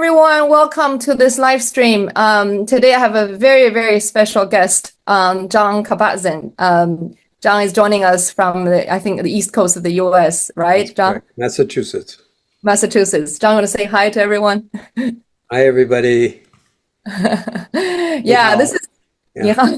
everyone. Welcome to this live stream. Today I have a very, very special guest, Jon Kabat-Zinn. Jon is joining us from, I think, the East Coast of the US, right, That's Jon? correct. Massachusetts. Jon, want to say hi to everyone? Hi, everybody. Yeah, this is, Yeah.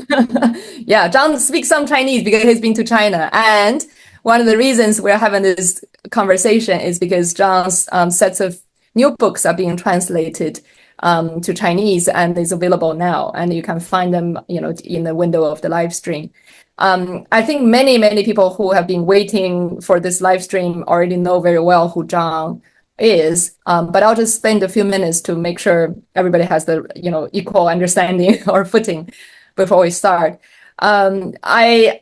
yeah, Jon speaks some Chinese because he's been to China. And one of the reasons we're having this conversation is because Jon's sets of new books are being translated to Chinese and is available now. And you can find them, in the window of the live stream. I think many people who have been waiting for this live stream already know very well who Jon is. But I'll just spend a few minutes to make sure everybody has the, equal understanding or footing before we start. I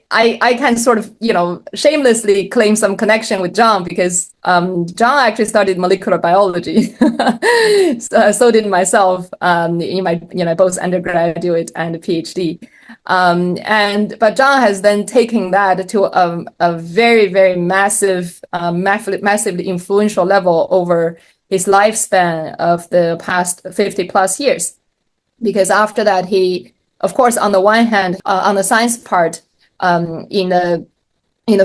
can sort of, shamelessly claim some connection with Jon because Jon actually studied molecular biology. So did myself in my both undergraduate and PhD. But Jon has then taken that to a very, very massively influential level over his lifespan of the past 50 plus years. Because after that, he, of course, on the one hand, on the science part, in the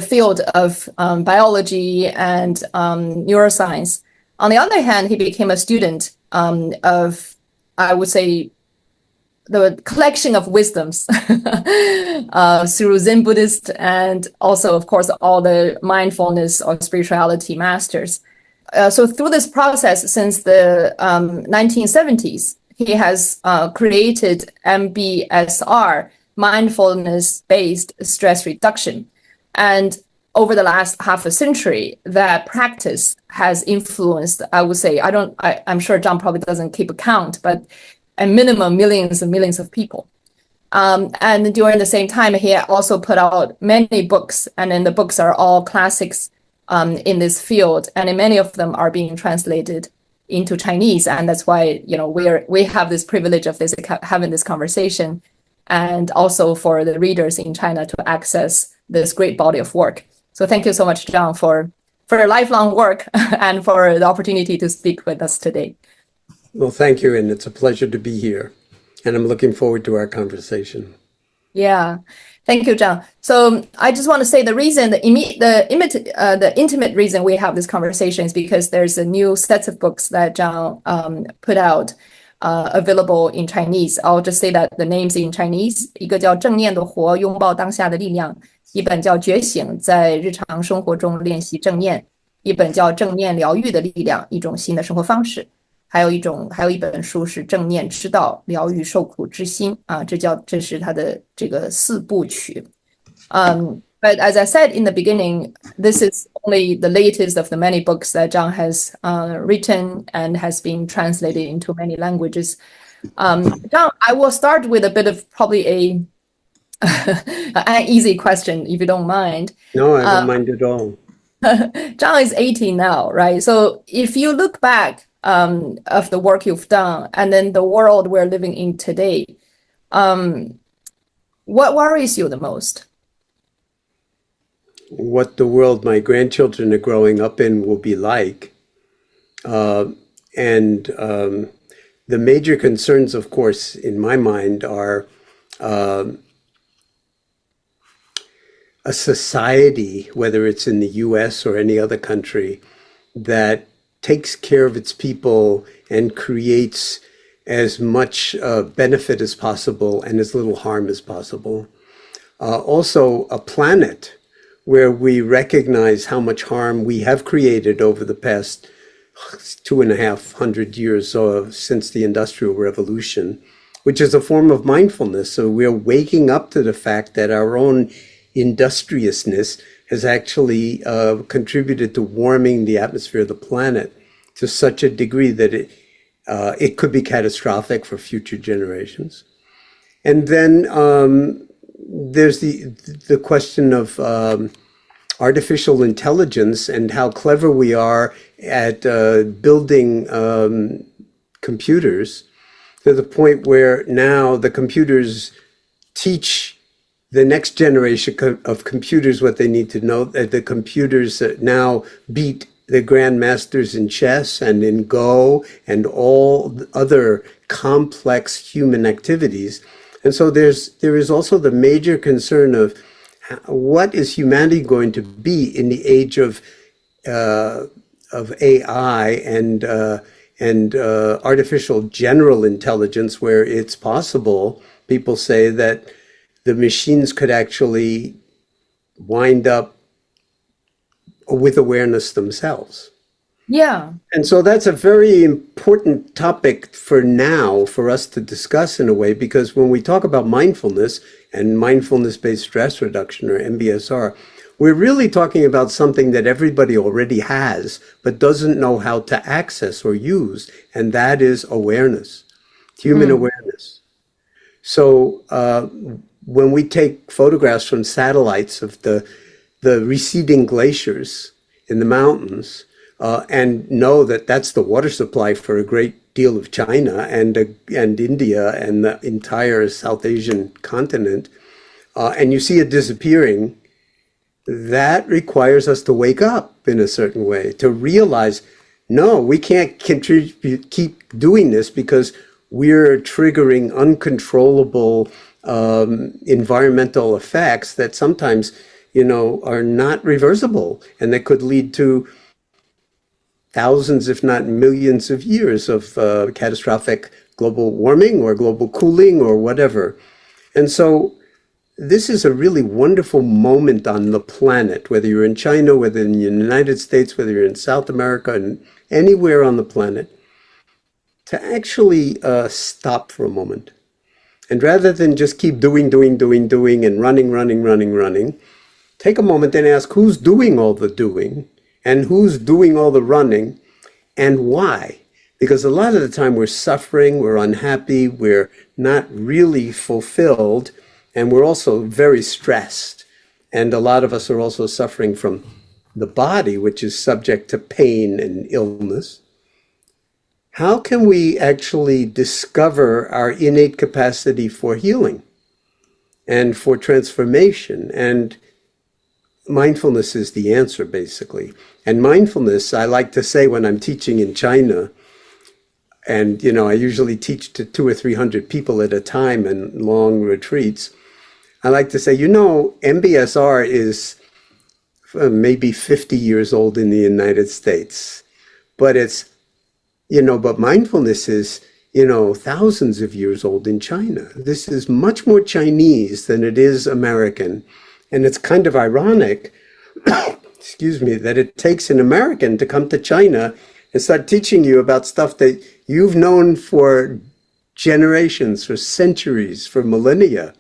field of biology and neuroscience. On the other hand, he became a student of, I would say, the collection of wisdoms through Zen Buddhist and also, of course, all the mindfulness or spirituality masters. So through this process, since the 1970s, he has created MBSR, Mindfulness-Based Stress Reduction. And over the last half a century, that practice has influenced, I would say, I'm sure Jon probably doesn't keep account, but a minimum millions and millions of people. And during the same time, he also put out many books, and then the books are all classics in this field, and many of them are being translated into Chinese, and that's why we have this privilege of having this conversation, and also for the readers in China to access this great body of work. So thank you so much, Jon, for your lifelong work and for the opportunity to speak with us today. Well, thank you, and it's a pleasure to be here, and I'm looking forward to our conversation. Yeah. Thank you, Jon. So I just want to say the reason, the intimate reason we have this conversation is because there's a new set of books that Jon put out available in Chinese. I'll just say that the names in Chinese. 一个叫正念的活，拥抱当下的力量；一本叫觉醒，在日常生活中练习正念；一本叫正念疗愈的力量，一种新的生活方式。还有一本书是正念之道，疗愈受苦之心啊，这是他的这个四部曲。But as I said in the beginning, this is only the latest of the many books that Jon has written and has been translated into many languages. Jon, I will start with a bit of probably an easy question, if you don't mind. No, I don't mind at all. Jon is 18 now, right? So if you look back of the work you've done and then the world we're living in today, what worries you the most? What the world my grandchildren are growing up in will be like. And the major concerns, of course, in my mind are a society, whether it's in the US or any other country, that takes care of its people and creates as much benefit as possible and as little harm as possible. Also, a planet where we recognize how much harm we have created over the past 250 years since the Industrial Revolution, which is a form of mindfulness. So we're waking up to the fact that our own industriousness has actually contributed to warming the atmosphere of the planet to such a degree that it could be catastrophic for future generations. And then there's the question of artificial intelligence and how clever we are at building computers to the point where now the computers teach the next generation of computers what they need to know. The computers now beat the grandmasters in chess and in Go and all other complex human activities. And so there is also the major concern of what is humanity going to be in the age of AI and artificial general intelligence, where it's possible, people say, that the machines could actually wind up with awareness themselves. Yeah. And so that's a very important topic for now for us to discuss in a way, because when we talk about mindfulness and mindfulness-based stress reduction, or MBSR, we're really talking about something that everybody already has, but doesn't know how to access or use, and that is awareness, human awareness. So when we take photographs from satellites of the receding glaciers in the mountains, and know that that's the water supply for a great deal of China and India and the entire South Asian continent, and you see it disappearing, that requires us to wake up in a certain way, to realize, no, we can't keep doing this, because we're triggering uncontrollable environmental effects that sometimes, are not reversible, and that could lead to thousands, if not millions of years of catastrophic global warming or global cooling or whatever. And so this is a really wonderful moment on the planet, whether you're in China, whether in the United States, whether you're in South America, and anywhere on the planet, to actually stop for a moment. And rather than just keep doing, and running, take a moment and ask, who's doing all the doing, and who's doing all the running, and why? Because a lot of the time we're suffering, we're unhappy, we're not really fulfilled, and we're also very stressed. And a lot of us are also suffering from the body, which is subject to pain and illness. How can we actually discover our innate capacity for healing and for transformation? And mindfulness is the answer, basically. And mindfulness, I like to say when I'm teaching in China, and I usually teach to 200 or 300 people at a time in long retreats, I like to say, MBSR is maybe 50 years old in the United States, but but mindfulness is, thousands of years old in China. This is much more Chinese than it is American. And it's kind of ironic, excuse me, that it takes an American to come to China and start teaching you about stuff that you've known for generations, for centuries, for millennia.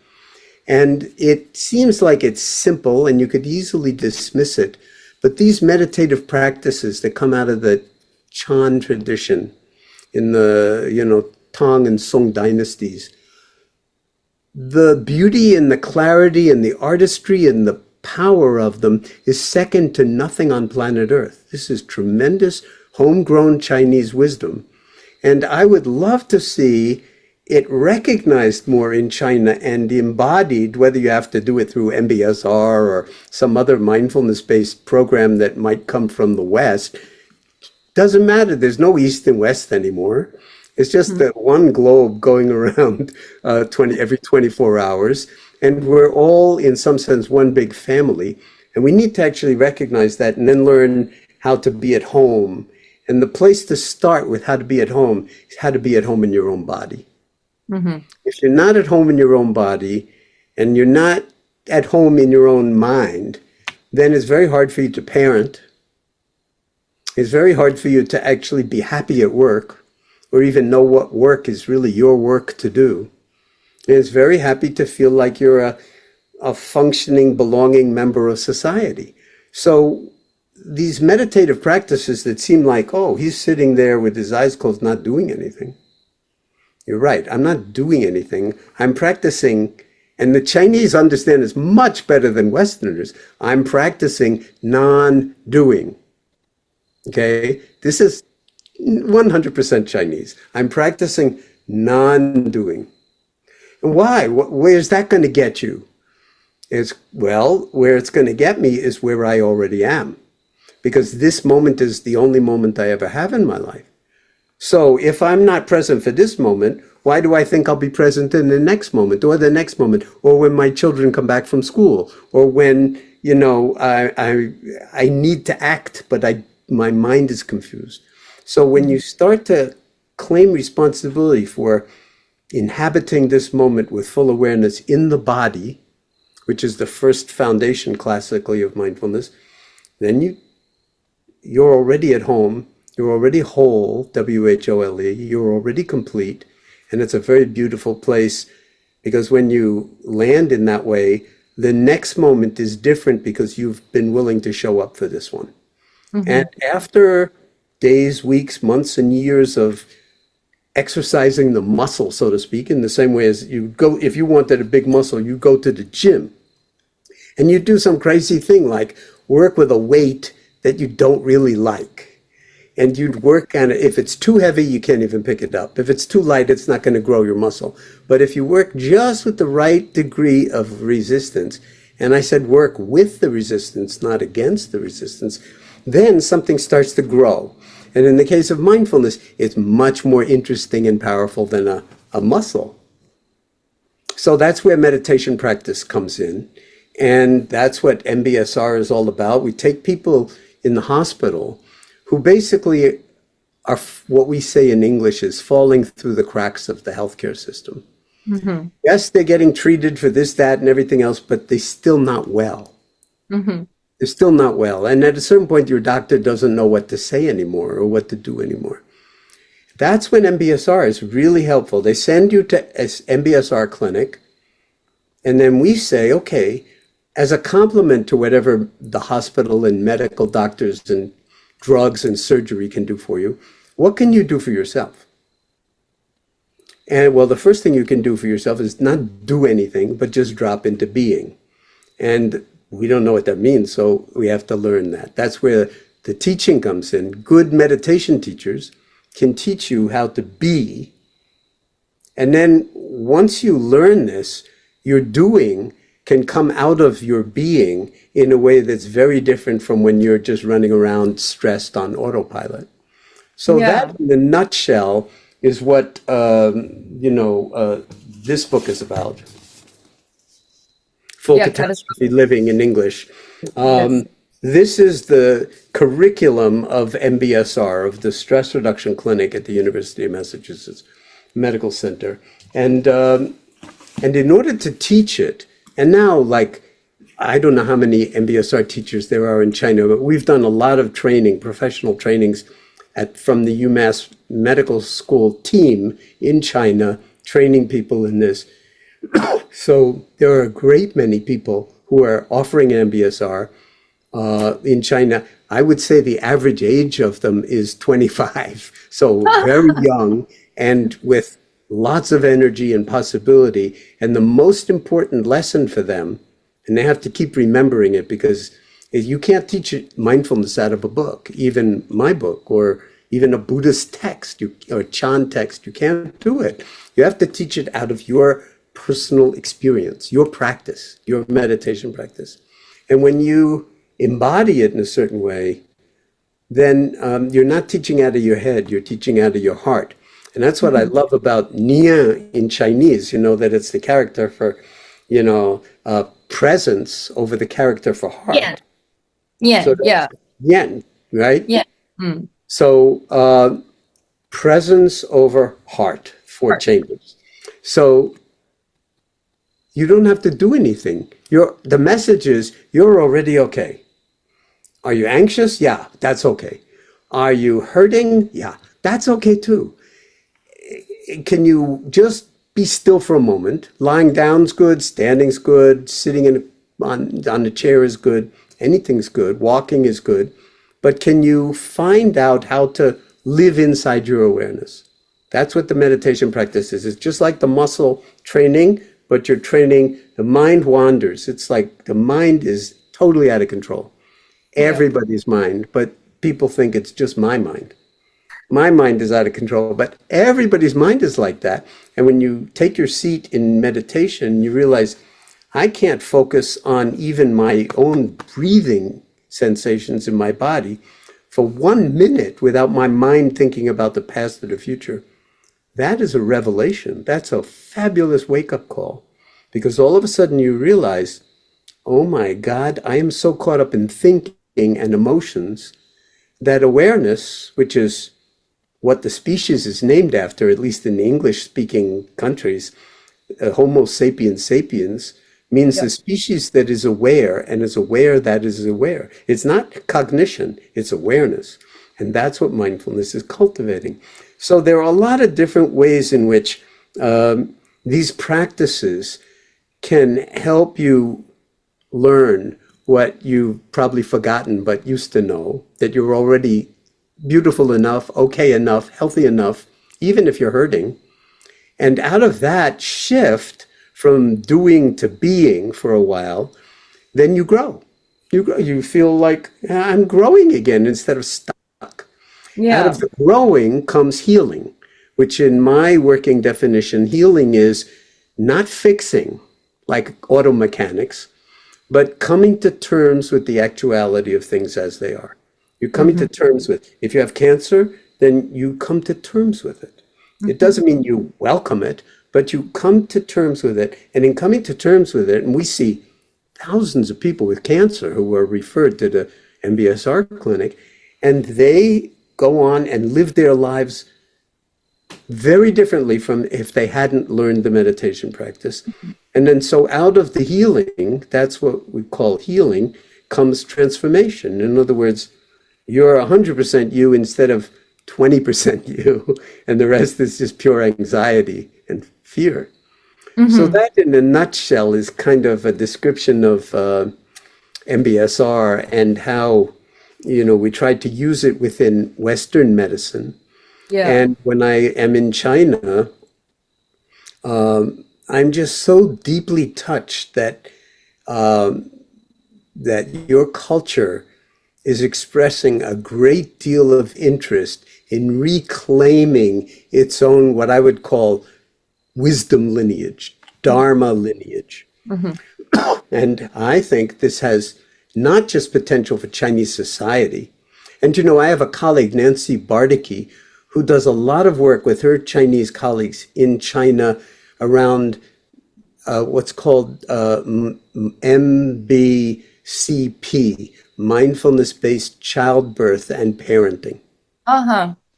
And it seems like it's simple and you could easily dismiss it. But these meditative practices that come out of the Chan tradition in the, Tang and Song dynasties, the beauty and the clarity and the artistry and the power of them is second to nothing on planet Earth. This is tremendous homegrown Chinese wisdom. And I would love to see it recognized more in China and embodied, whether you have to do it through MBSR or some other mindfulness-based program that might come from the West. Doesn't matter. There's no East and West anymore. It's just that one globe going around every 24 hours. And we're all, in some sense, one big family. And we need to actually recognize that and then learn how to be at home. And the place to start with how to be at home is how to be at home in your own body. If you're not at home in your own body and you're not at home in your own mind, then it's very hard for you to parent. It's very hard for you to actually be happy at work or even know what work is really your work to do. And it's very happy to feel like you're a functioning, belonging member of society. So these meditative practices that seem like, oh, he's sitting there with his eyes closed, not doing anything. You're right. I'm not doing anything. I'm practicing, and the Chinese understand this much better than Westerners. I'm practicing non-doing. Okay? This is 100% Chinese. I'm practicing non-doing. And why? Where's that going to get you? Where it's going to get me is where I already am. because this moment is the only moment I ever have in my life. So if I'm not present for this moment, why do I think I'll be present in the next moment or the next moment, or when my children come back from school, or when, I need to act, but my mind is confused. So when you start to claim responsibility for inhabiting this moment with full awareness in the body, which is the first foundation classically of mindfulness, then you're already at home, you're already whole, W-H-O-L-E, you're already complete, and it's a very beautiful place, because when you land in that way, the next moment is different because you've been willing to show up for this one. And after days, weeks, months, and years of exercising the muscle, so to speak, in the same way as you go, if you wanted a big muscle, you go to the gym and you do some crazy thing like work with a weight that you don't really like. And you'd work on it. If it's too heavy, you can't even pick it up. If it's too light, it's not going to grow your muscle. But if you work just with the right degree of resistance, and I said work with the resistance, not against the resistance, then something starts to grow. And in the case of mindfulness, it's much more interesting and powerful than a muscle. So that's where meditation practice comes in. And that's what MBSR is all about. We take people in the hospital who basically are what we say in English is falling through the cracks of the healthcare system. Yes, they're getting treated for this, that, and everything else, but they're still not well. They're still not well. And at a certain point, your doctor doesn't know what to say anymore or what to do anymore. That's when MBSR is really helpful. They send you to an MBSR clinic, and then we say, okay, as a complement to whatever the hospital and medical doctors and drugs and surgery can do for you, what can you do for yourself? And well, the first thing you can do for yourself is not do anything, but just drop into being. And we don't know what that means, so we have to learn that. That's where the teaching comes in. Good meditation teachers can teach you how to be. And then once you learn this, your doing can come out of your being in a way that's very different from when you're just running around stressed on autopilot. So that, in a nutshell, is what this book is about. Full Catastrophe Living in English. This is the curriculum of MBSR, of the Stress Reduction Clinic at the University of Massachusetts Medical Center. And in order to teach it, and now, I don't know how many MBSR teachers there are in China, but we've done a lot of training, professional trainings from the UMass Medical School team in China, training people in this. So there are a great many people who are offering MBSR in China. I would say the average age of them is 25, so very young and with lots of energy and possibility. And the most important lesson for them, and they have to keep remembering it, because you can't teach mindfulness out of a book, even my book, or even a Buddhist text or Chan text. You can't do it. You have to teach it out of your personal experience, your practice, your meditation practice. And when you embody it in a certain way, then you're not teaching out of your head, you're teaching out of your heart. And that's what I love about Nian in Chinese, that it's the character for, presence over the character for heart. Yen, right? Yeah. So presence over heart, four chambers. So you don't have to do anything. The message is you're already okay. Are you anxious? Yeah, that's okay. Are you hurting? Yeah, that's okay too. Can you just be still for a moment? Lying down's good, standing's good, sitting on a chair is good, anything's good, walking is good. But can you find out how to live inside your awareness? That's what the meditation practice is. It's just like the muscle training, but you're training, the mind wanders. It's like the mind is totally out of control. Everybody's mind, but people think it's just my mind. My mind is out of control, but everybody's mind is like that. And when you take your seat in meditation, you realize I can't focus on even my own breathing sensations in my body for 1 minute without my mind thinking about the past or the future, that is a revelation. That's a fabulous wake-up call, because all of a sudden you realize, oh my God, I am so caught up in thinking and emotions that awareness, which is what the species is named after, at least in the English-speaking countries, Homo sapiens sapiens, means the species that is aware and is aware that is aware. It's not cognition, it's awareness. And that's what mindfulness is cultivating. So there are a lot of different ways in which these practices can help you learn what you've probably forgotten but used to know, that you're already beautiful enough, okay enough, healthy enough, even if you're hurting. And out of that shift from doing to being for a while, then you grow. You grow. You feel like, I'm growing again instead of stuck. Yeah. Out of the growing comes healing, which in my working definition, healing is not fixing like auto mechanics, but coming to terms with the actuality of things as they are. You're coming to terms with, if you have cancer, then you come to terms with it. It doesn't mean you welcome it, but you come to terms with it. And in coming to terms with it, and we see thousands of people with cancer who are referred to the MBSR clinic, and they go on and live their lives very differently from if they hadn't learned the meditation practice. And then so out of the healing, that's what we call healing, comes transformation. In other words, you're 100% you instead of 20% you, and the rest is just pure anxiety and fear. So that in a nutshell is kind of a description of MBSR and how, we tried to use it within Western medicine. Yeah. And when I am in China, I'm just so deeply touched that that your culture is expressing a great deal of interest in reclaiming its own, what I would call, wisdom lineage, Dharma lineage. And I think this has not just potential for Chinese society. And I have a colleague, Nancy Bardicki, who does a lot of work with her Chinese colleagues in China around what's called MBCP, Mindfulness-Based Childbirth and Parenting.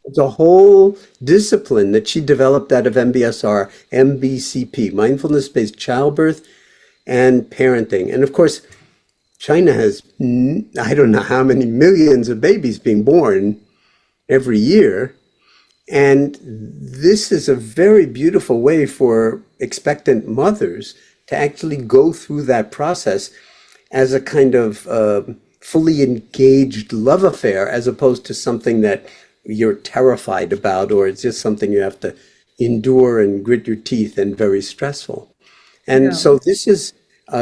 It's a whole discipline that she developed out of MBSR, MBCP, Mindfulness-Based Childbirth and Parenting. And of course, China has, I don't know how many millions of babies being born every year. And this is a very beautiful way for expectant mothers to actually go through that process as a kind of fully engaged love affair, as opposed to something that you're terrified about, or it's just something you have to endure and grit your teeth and very stressful. And so this is,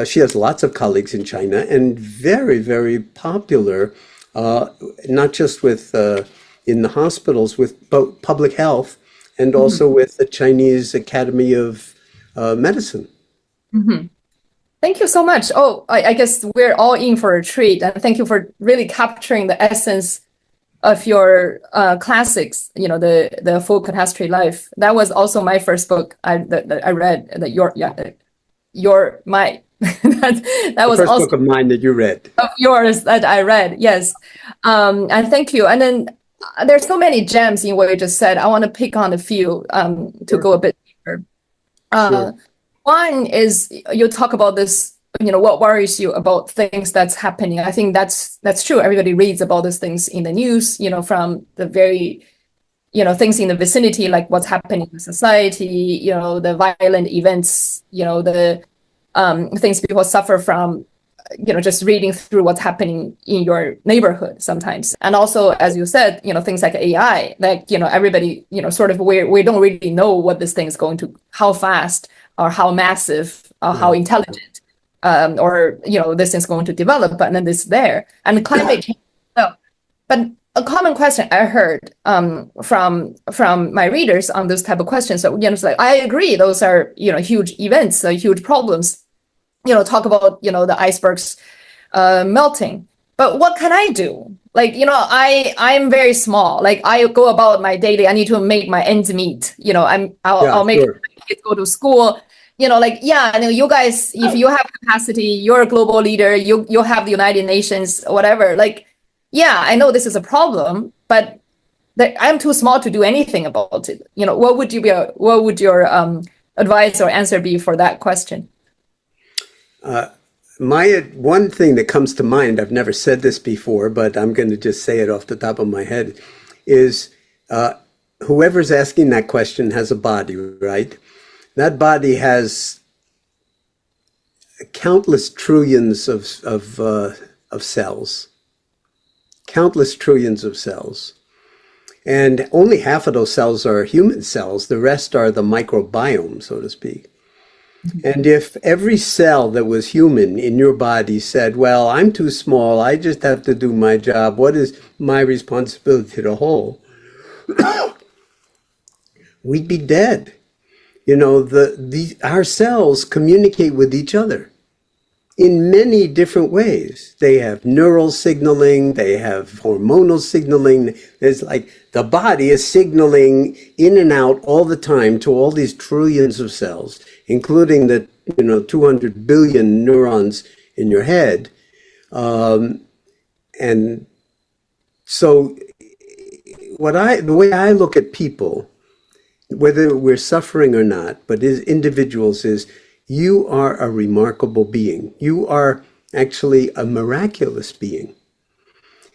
she has lots of colleagues in China and very, very popular, not just with in the hospitals, with public health and also with the Chinese Academy of Medicine. Thank you so much. Oh, I guess we're all in for a treat. And thank you for really capturing the essence of your classics, the Full Catastrophe Life. That was also my first book that I read. That that was the first also book of mine that you read. Of yours that I read, yes. And thank you. And then there's so many gems in what you just said. I want to pick on a few to go a bit deeper. One is you talk about this, what worries you about things that's happening. I think that's true. Everybody reads about these things in the news, from the very, things in the vicinity, like what's happening in society, the violent events, the things people suffer from, just reading through what's happening in your neighborhood sometimes. And also, as you said, things like AI, like, everybody, sort of, we don't really know what this thing is going to, how fast or how massive or how intelligent, or, this thing's going to develop, but then it's there. And climate change. But a common question I heard from my readers on this type of questions, so, it's like, I agree, those are, huge events, huge problems. Talk about, the icebergs melting. but what can I do? Like, I'm very small. Like I go about my daily, I need to make my ends meet. I'll make Sure. my kids go to school. Like, yeah, I know you guys, if you have capacity, you're a global leader, you'll have the United Nations, whatever. Like, yeah, I know this is a problem, but I'm too small to do anything about it. What would your advice or answer be for that question? My one thing that comes to mind, I've never said this before, but I'm going to just say it off the top of my head, is whoever's asking that question has a body, right? That body has countless trillions of cells, countless trillions of cells. And only half of those cells are human cells. The rest are the microbiome, so to speak. And if every cell that was human in your body said, well, I'm too small, I just have to do my job, what is my responsibility to the whole? We'd be dead. Our cells communicate with each other in many different ways. They have neural signaling, they have hormonal signaling. There's like the body is signaling in and out all the time to all these trillions of cells, including the 200 billion neurons in your head. And so the way I look at people, whether we're suffering or not, but as individuals, is you are a remarkable being. You are actually a miraculous being.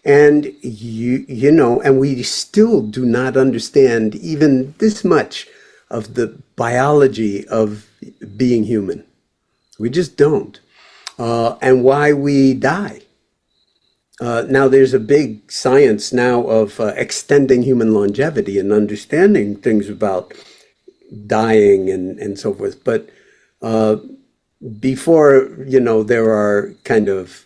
And and we still do not understand even this much of the biology of being human. We just don't. And why we die. Now, there's a big science now of extending human longevity and understanding things about dying and so forth. But before, there are kind of,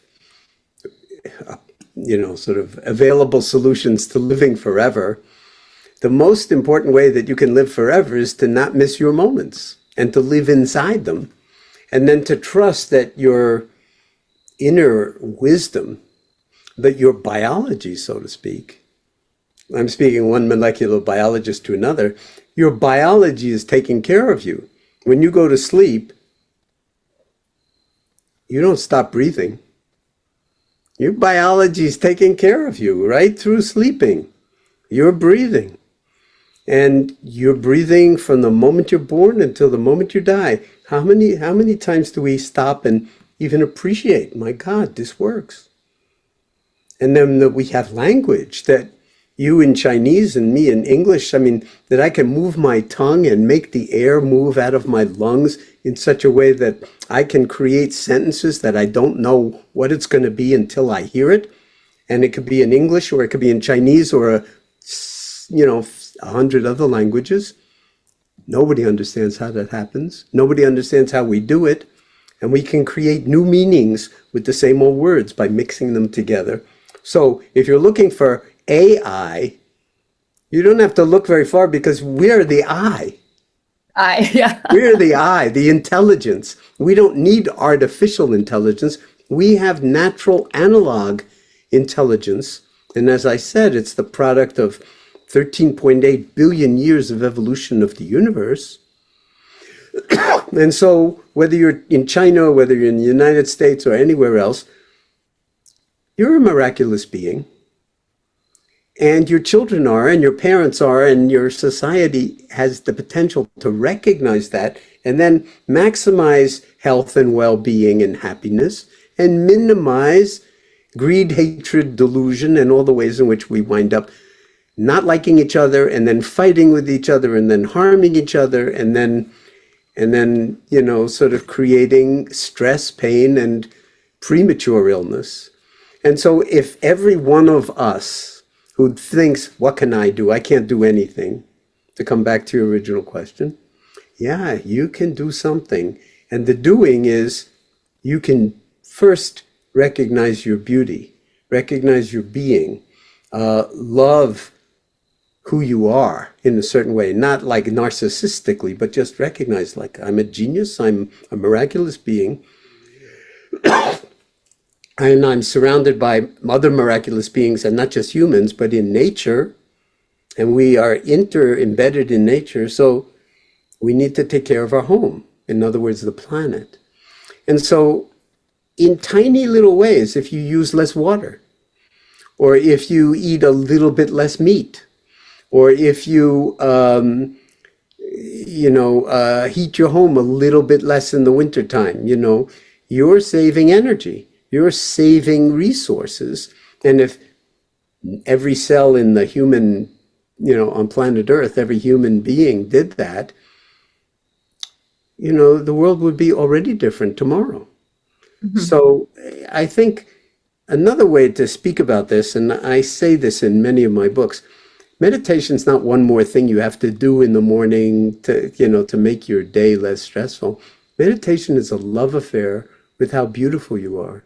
sort of available solutions to living forever, the most important way that you can live forever is to not miss your moments and to live inside them. And then to trust that your inner wisdom, that your biology, so to speak, I'm speaking one molecular biologist to another, your biology is taking care of you. When you go to sleep, you don't stop breathing. Your biology is taking care of you right through sleeping. You're breathing. And you're breathing from the moment you're born until the moment you die. How many times do we stop and even appreciate, my God, this works? And then we have language that you in Chinese and me in English, that I can move my tongue and make the air move out of my lungs in such a way that I can create sentences that I don't know what it's going to be until I hear it. And it could be in English or it could be in Chinese or 100 other languages. Nobody understands how that happens. Nobody understands how we do it. And we can create new meanings with the same old words by mixing them together. So if you're looking for AI, you don't have to look very far because we're the I. Yeah. We're the I, the intelligence. We don't need artificial intelligence. We have natural analog intelligence. And as I said, it's the product of 13.8 billion years of evolution of the universe. And so whether you're in China, whether you're in the United States or anywhere else, you're a miraculous being. And your children are, and your parents are, and your society has the potential to recognize that and then maximize health and well-being and happiness and minimize greed, hatred, delusion, and all the ways in which we wind up not liking each other and then fighting with each other and then harming each other and then sort of creating stress, pain, and premature illness. And so if every one of us who thinks, what can I do? I can't do anything. To come back to your original question, yeah, you can do something. And the doing is you can first recognize your beauty, recognize your being, love who you are in a certain way, not like narcissistically, but just recognize like I'm a genius, I'm a miraculous being. and I'm surrounded by other miraculous beings, and not just humans, but in nature, and we are embedded in nature, so we need to take care of our home, in other words, the planet. And so in tiny little ways, if you use less water, or if you eat a little bit less meat, or if you heat your home a little bit less in the wintertime, you're saving energy, you're saving resources. And if every cell in the human, on planet Earth, every human being did that, the world would be already different tomorrow. Mm-hmm. So I think another way to speak about this, and I say this in many of my books, meditation is not one more thing you have to do in the morning to make your day less stressful. Meditation is a love affair with how beautiful you are.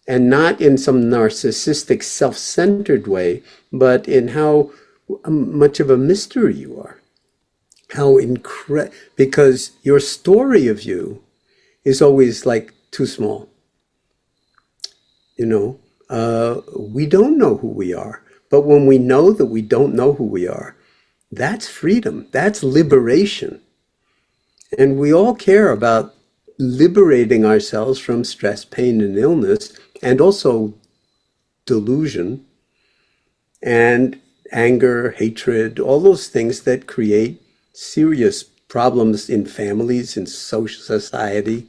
And not in some narcissistic, self-centered way, but in how much of a mystery you are. Because your story of you is always like too small. We don't know who we are. But when we know that we don't know who we are, that's freedom. That's liberation. And we all care about liberating ourselves from stress, pain, and illness, and also delusion and anger, hatred, all those things that create serious problems in families, in social society,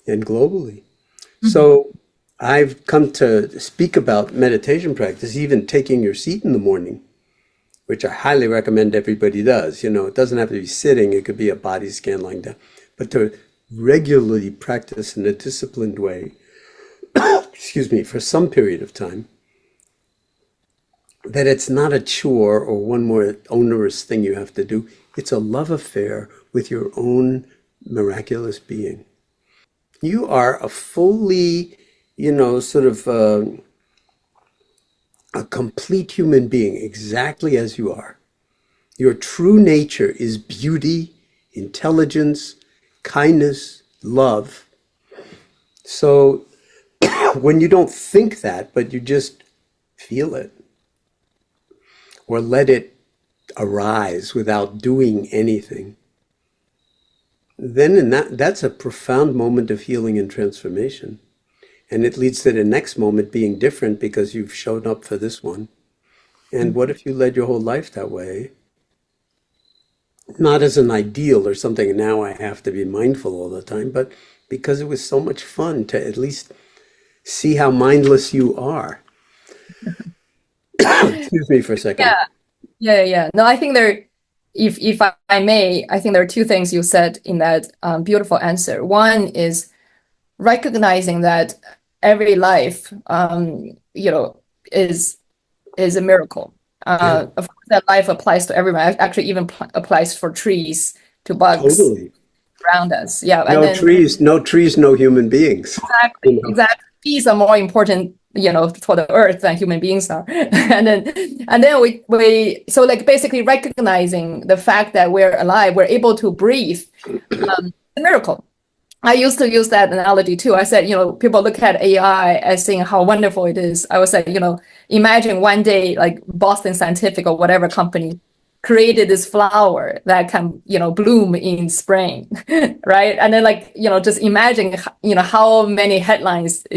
and globally. Mm-hmm. So I've come to speak about meditation practice, even taking your seat in the morning, which I highly recommend everybody does. It doesn't have to be sitting. It could be a body scan lying down. But to regularly practice in a disciplined way, for some period of time, that it's not a chore or one more onerous thing you have to do. It's a love affair with your own miraculous being. You are a fully, a complete human being, exactly as you are. Your true nature is beauty, intelligence, kindness, love. So when you don't think that, but you just feel it, or let it arise without doing anything, then that's a profound moment of healing and transformation. And it leads to the next moment being different because you've shown up for this one. And what if you led your whole life that way? Not as an ideal or something, now I have to be mindful all the time, but because it was so much fun to at least see how mindless you are. Excuse me for a second. Yeah. No, I think if I may, I think there are two things you said in that beautiful answer. One is recognizing that every life, is a miracle. Of course, that life applies to everyone. Actually, even applies for trees, to bugs totally around us. Yeah. No trees, no human beings. Exactly. Trees are more important, for the earth than human beings are. and then we so like basically recognizing the fact that we're alive, we're able to breathe, a miracle. I used to use that analogy too. I said, people look at AI as saying how wonderful it is. I would say, imagine one day like Boston Scientific or whatever company created this flower that can, bloom in spring, right? And then just imagine, how many headlines,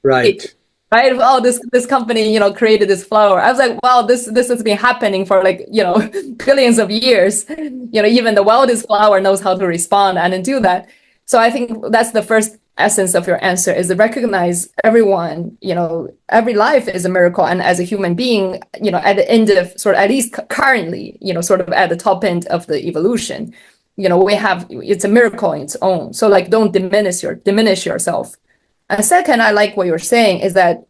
right. Oh, this company, created this flower. I was like, wow, this has been happening for billions of years. Even the wildest flower knows how to respond and do that. So I think that's the first essence of your answer, is to recognize everyone, every life is a miracle. And as a human being, at the end of at least currently, at the top end of the evolution, it's a miracle in its own. So don't diminish yourself. And second, I like what you're saying is that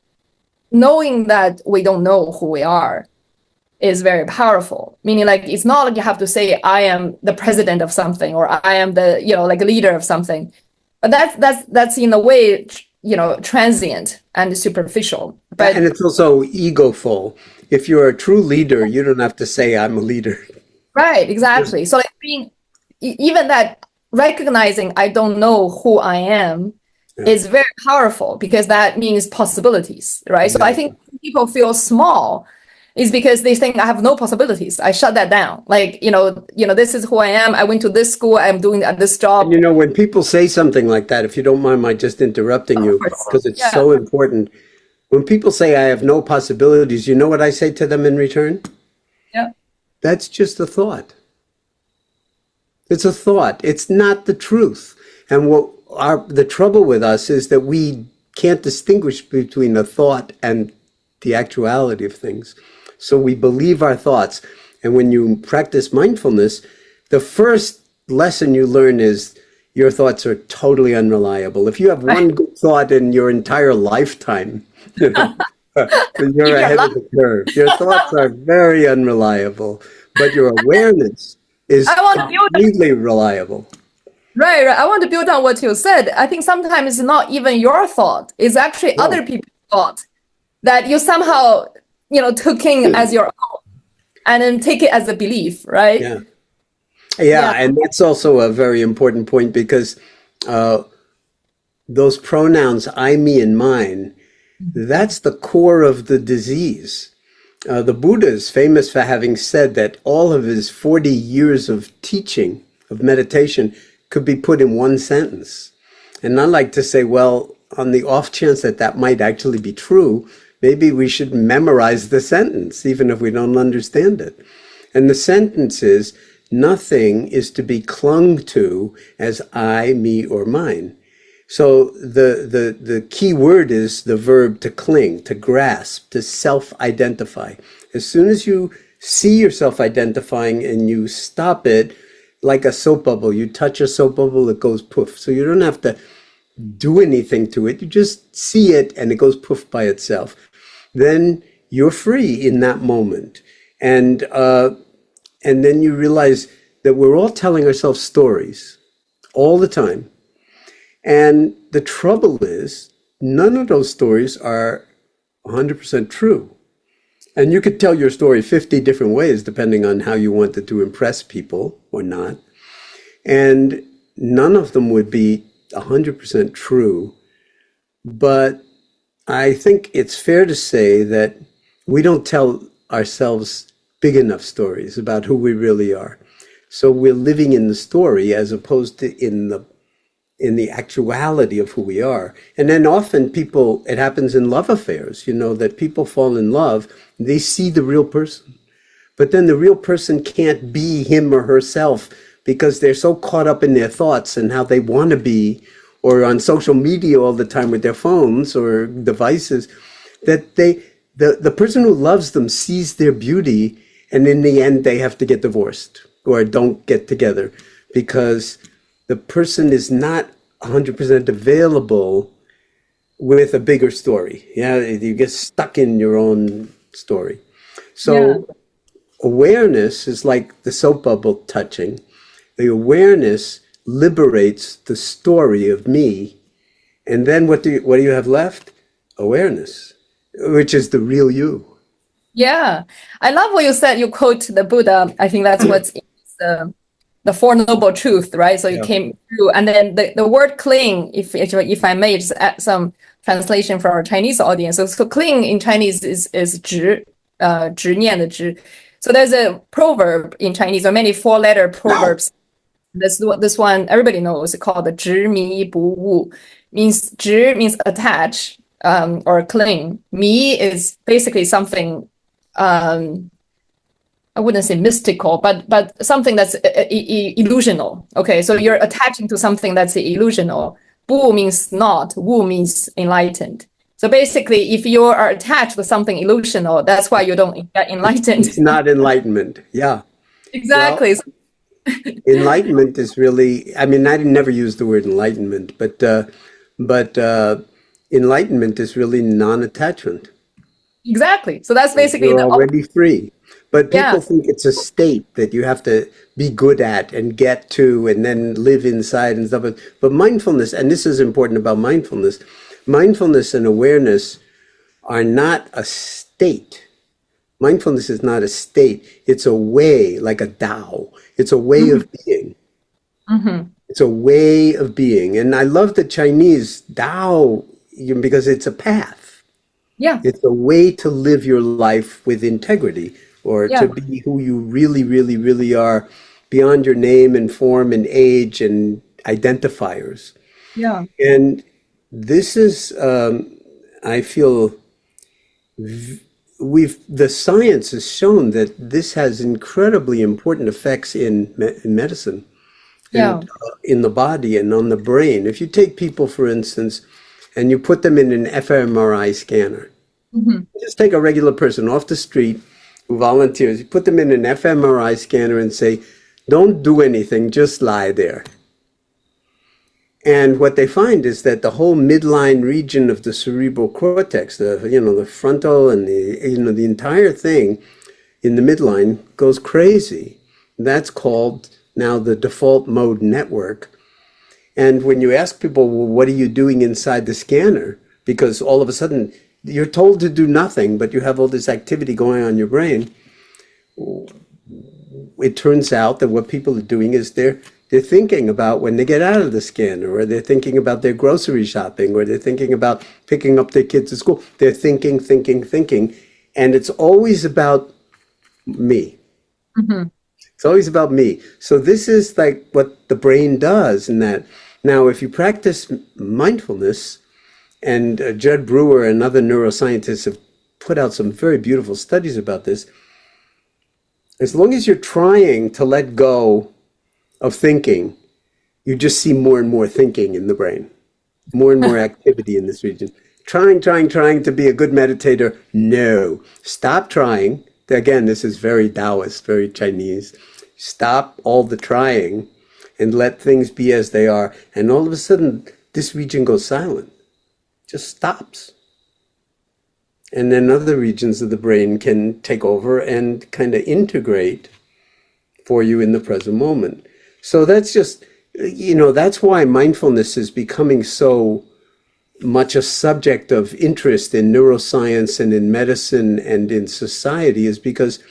knowing that we don't know who we are is very powerful. Meaning it's not like you have to say, I am the president of something, or I am the, leader of something. But that's in a way, transient and superficial. But and it's also egoful. If you're a true leader, you don't have to say I'm a leader. Right, exactly. So being even that, recognizing I don't know who I am is very powerful because that means possibilities, right? So I think people feel small is because they think I have no possibilities. I shut that down. Like, this is who I am. I went to this school. I'm doing this job. And when people say something like that, if you don't mind my just interrupting you, because it's so important. When people say I have no possibilities, you know what I say to them in return? Yeah. That's just a thought. It's a thought. It's not the truth. And the trouble with us is that we can't distinguish between a thought and the actuality of things. So we believe our thoughts. And when you practice mindfulness, the first lesson you learn is your thoughts are totally unreliable. If you have one good thought in your entire lifetime, then you're ahead of the curve. Your thoughts are very unreliable, but your awareness is completely reliable. Right. I want to build on what you said. I think sometimes it's not even your thought. It's actually other people's thought that you somehow, took in as your own and then take it as a belief, right? Yeah. And that's also a very important point because those pronouns, I, me, and mine, that's the core of the disease. The Buddha is famous for having said that all of his 40 years of teaching, of meditation, could be put in one sentence. And I like to say, well, on the off chance that that might actually be true, maybe we should memorize the sentence, even if we don't understand it. And the sentence is, nothing is to be clung to as I, me, or mine. So the key word is the verb to cling, to grasp, to self-identify. As soon as you see yourself identifying and you stop it, like a soap bubble, you touch a soap bubble, it goes poof. So you don't have to do anything to it. You just see it and it goes poof by itself. Then you're free in that moment. And then you realize that we're all telling ourselves stories all the time. And the trouble is, none of those stories are 100% true. And you could tell your story 50 different ways, depending on how you wanted to impress people or not. And none of them would be 100% true. But I think it's fair to say that we don't tell ourselves big enough stories about who we really are. So we're living in the story as opposed to in the actuality of who we are. And then often it happens in love affairs, that people fall in love, they see the real person. But then the real person can't be him or herself because they're so caught up in their thoughts and how they want to be, or on social media all the time with their phones or devices, that the person who loves them sees their beauty, and in the end they have to get divorced or don't get together because the person is not 100% available with a bigger story. You get stuck in your own story. So awareness is like the soap bubble touching. The awareness liberates the story of me. And then what do you have left? Awareness, which is the real you. Yeah. I love what you said. You quote the Buddha. I think that's what's in the Four Noble Truths, right? So you came through. And then the word cling, if I may just add some translation for our Chinese audience. So cling in Chinese is 执念的执. So there's a proverb in Chinese, or many four-letter proverbs. This one everybody knows, called the 执迷不悟. Means 执 means attach or cling. 迷 is basically something I wouldn't say mystical, but something that's illusional. Okay, so you're attaching to something that's illusional. 不 means not, 悟 means enlightened. So basically, if you are attached to something illusional, that's why you don't get enlightened. It's not enlightenment. Yeah. Exactly. Well, enlightenment is really, I never use the word enlightenment, but enlightenment is really non-attachment. Exactly. So that's basically you're already free. But people think it's a state that you have to be good at and get to and then live inside and stuff. But mindfulness, and this is important about mindfulness, mindfulness and awareness are not a state. Mindfulness is not a state. It's a way, like a Tao. It's a way of being. Mm-hmm. It's a way of being. And I love the Chinese Tao because it's a path. Yeah. It's a way to live your life with integrity, or Yeah. to be who you really, really, really are beyond your name and form and age and identifiers. Yeah. And this is, I feel, the science has shown that this has incredibly important effects in medicine Yeah. and in the body and on the brain. If you take people, for instance, and you put them in an fMRI scanner, Hmm. just take a regular person off the street who volunteers, you put them in an fMRI scanner and say, don't do anything, just lie there. And what they find is that the whole midline region of the cerebral cortex, the frontal and the entire thing in the midline goes crazy. That's called now the default mode network. And when you ask people, well, what are you doing inside the scanner? Because all of a sudden you're told to do nothing, but you have all this activity going on in your brain. It turns out that what people are doing is they're thinking about when they get out of the scanner, or they're thinking about their grocery shopping, or they're thinking about picking up their kids at school. They're thinking, and it's always about me. Hmm. It's always about me. So this is like what the brain does in that. Now, if you practice mindfulness, and Judd Brewer and other neuroscientists have put out some very beautiful studies about this, as long as you're trying to let go of thinking, you just see more and more thinking in the brain, more and more activity in this region. Trying to be a good meditator. No, stop trying. Again, this is very Taoist, very Chinese. Stop all the trying and let things be as they are. And all of a sudden, this region goes silent, just stops. And then other regions of the brain can take over and kind of integrate for you in the present moment. So that's just, that's why mindfulness is becoming so much a subject of interest in neuroscience and in medicine and in society, is because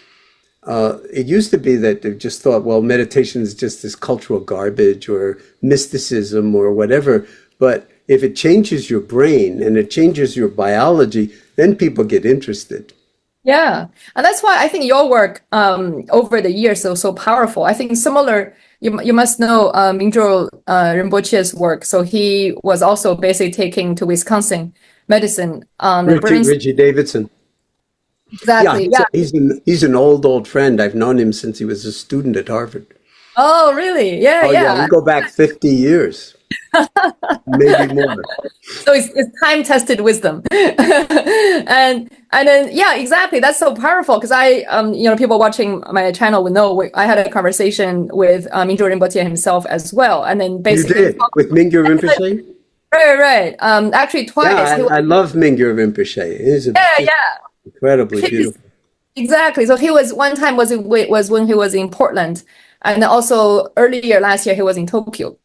it used to be that they just thought, well, meditation is just this cultural garbage or mysticism or whatever. But if it changes your brain and it changes your biology, then people get interested. Yeah. And that's why I think your work over the years is so powerful. I think similar, you must know Mingyur Rinpoche's work. So he was also basically taking to Wisconsin medicine on the brain. Richie Davidson. Exactly. Yeah, Yeah. he's an old friend. I've known him since he was a student at Harvard. Oh, really? Yeah, Oh, yeah, we yeah. go back 50 years, maybe more. So it's time-tested wisdom. And then yeah, exactly. That's so powerful because people watching my channel will know I had a conversation with Mingyur Rinpoche himself as well. And then You basically did? With Mingyur Rinpoche? right. Actually twice. Yeah, I love Mingyur Rinpoche. He's Yeah. incredibly beautiful. Exactly. So he was one time was when he was in Portland, and also earlier last year he was in Tokyo.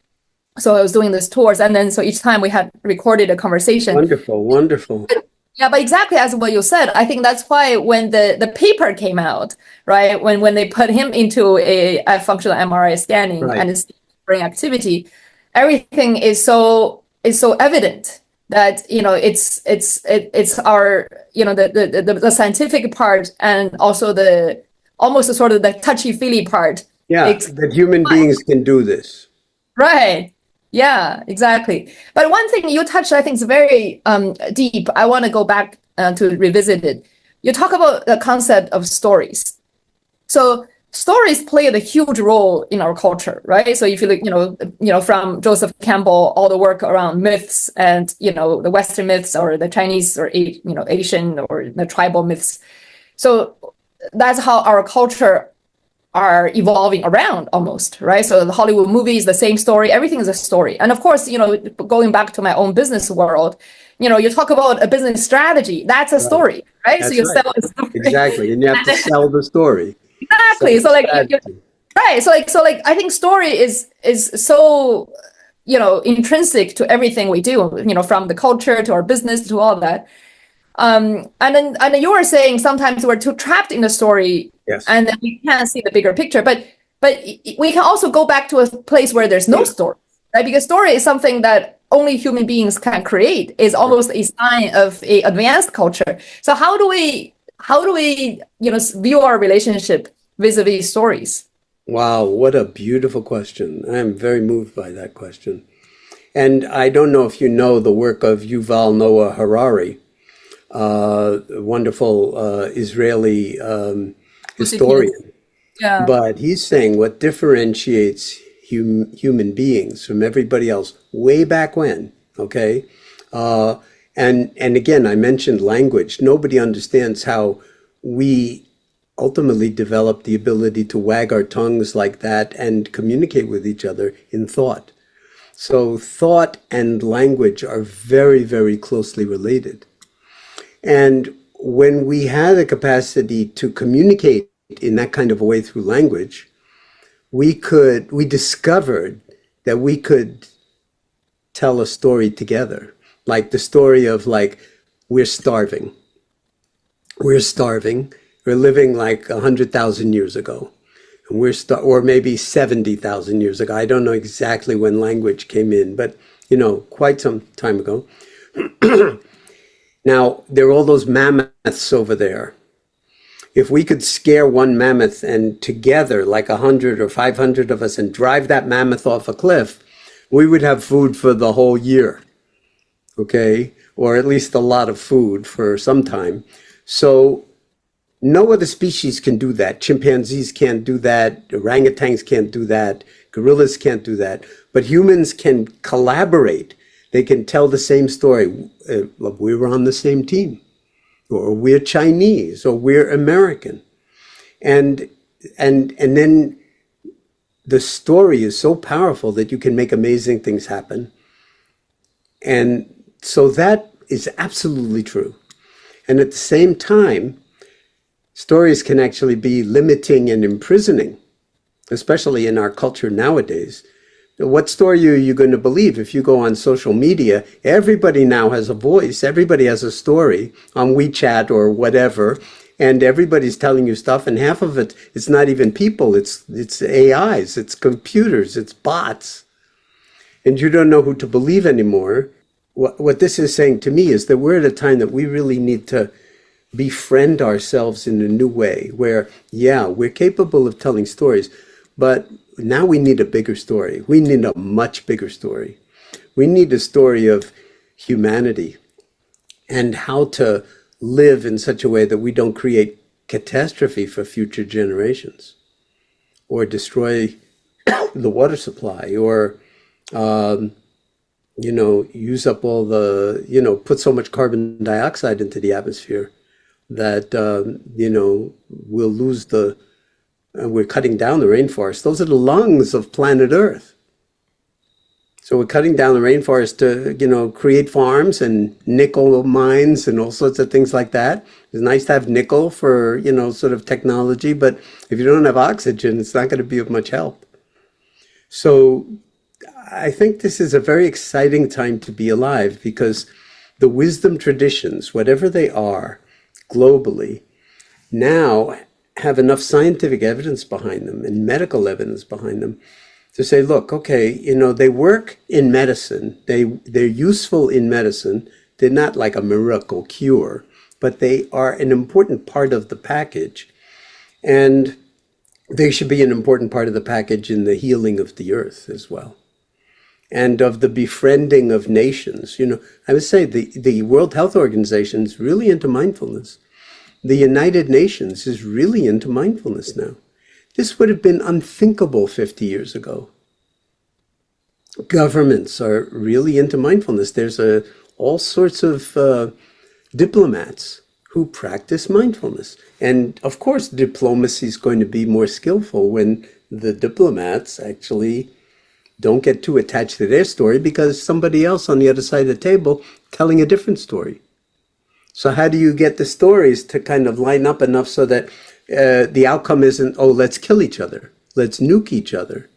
So I was doing these tours, and then so each time we had recorded a conversation. Wonderful. Yeah, but exactly as what you said, I think that's why when the paper came out, right, when they put him into a functional MRI scanning Right. and his brain activity, everything is so evident that it's our the scientific part and also the almost sort of the touchy-feely part. Yeah, that human beings can do this. Right. Yeah, exactly. But one thing you touched, I think, is very deep. I want to go back to revisit it. You talk about the concept of stories. So stories play a huge role in our culture, right? So if you look, from Joseph Campbell, all the work around myths and the Western myths or the Chinese or Asian or the tribal myths. So that's how our culture are evolving around almost, right? So the Hollywood movies, the same story, everything is a story. And of course, going back to my own business world, you talk about a business strategy, that's a story, right? That's so you right. sell a story. Exactly. And you have to sell the story. Exactly. Sell So the strategy. right. So I think story is so, intrinsic to everything we do, from the culture to our business to all that. And then you were saying sometimes we're too trapped in the story. Yes. And then we can't see the bigger picture. But we can also go back to a place where there's no story, right? Because story is something that only human beings can create. It's almost a sign of a advanced culture. So how do we view our relationship vis-a-vis stories? Wow, what a beautiful question. I'm very moved by that question. And I don't know if you know the work of Yuval Noah Harari, wonderful Israeli historian. Yeah. But he's saying what differentiates human beings from everybody else way back when, okay? And again, I mentioned language. Nobody understands how we ultimately develop the ability to wag our tongues like that and communicate with each other in thought. So thought and language are very, very closely related. And when we had the capacity to communicate in that kind of a way through language, we discovered that we could tell a story together. Like the story of like, we're starving. We're starving. We're living like 100,000 years ago. And or maybe 70,000 years ago. I don't know exactly when language came in, but quite some time ago. Now, there are all those mammoths over there. If we could scare one mammoth and together, like 100 or 500 of us, and drive that mammoth off a cliff, we would have food for the whole year, okay? Or at least a lot of food for some time. So no other species can do that. Chimpanzees can't do that. Orangutans can't do that. Gorillas can't do that. But humans can collaborate. They can tell the same story. We were on the same team. Or we're Chinese, or we're American. And then the story is so powerful that you can make amazing things happen. And so that is absolutely true. And at the same time, stories can actually be limiting and imprisoning, especially in our culture nowadays. What story are you going to believe? If you go on social media, everybody now has a voice. Everybody has a story on WeChat or whatever, and everybody's telling you stuff, and half of it, it's not even people. It's AIs, it's computers, it's bots. And you don't know who to believe anymore. What this is saying to me is that we're at a time that we really need to befriend ourselves in a new way, where, yeah, we're capable of telling stories, but now we need a bigger story. We need a much bigger story. We need a story of humanity and how to live in such a way that we don't create catastrophe for future generations or destroy the water supply or, use up all the, put so much carbon dioxide into the atmosphere that, we'll lose we're cutting down the rainforest. Those are the lungs of planet Earth. So we're cutting down the rainforest to, create farms and nickel mines and all sorts of things like that. It's nice to have nickel for, sort of technology, but if you don't have oxygen, it's not going to be of much help. So I think this is a very exciting time to be alive because the wisdom traditions, whatever they are globally, now have enough scientific evidence behind them and medical evidence behind them to say, look, okay, they work in medicine. They're useful in medicine. They're not like a miracle cure, but they are an important part of the package. And they should be an important part of the package in the healing of the earth as well. And of the befriending of nations. I would say the World Health Organization is really into mindfulness. The United Nations is really into mindfulness now. This would have been unthinkable 50 years ago. Governments are really into mindfulness. There's all sorts of diplomats who practice mindfulness. And of course, diplomacy is going to be more skillful when the diplomats actually don't get too attached to their story because somebody else on the other side of the table telling a different story. So how do you get the stories to kind of line up enough so that the outcome isn't, oh, let's kill each other, let's nuke each other.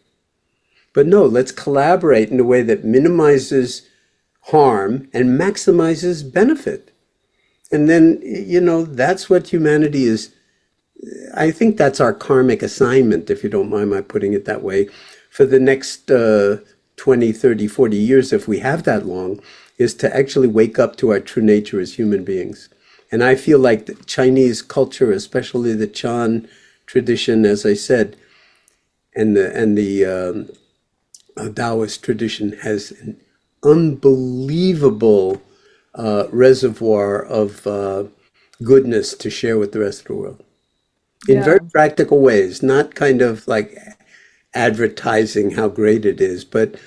But no, let's collaborate in a way that minimizes harm and maximizes benefit. And then, that's what humanity is. I think that's our karmic assignment, if you don't mind my putting it that way, for the next 20, 30, 40 years, if we have that long, is to actually wake up to our true nature as human beings. And I feel like the Chinese culture, especially the Chan tradition, as I said, and the Taoist tradition, has an unbelievable reservoir of goodness to share with the rest of the world in very practical ways, not kind of like advertising how great it is, but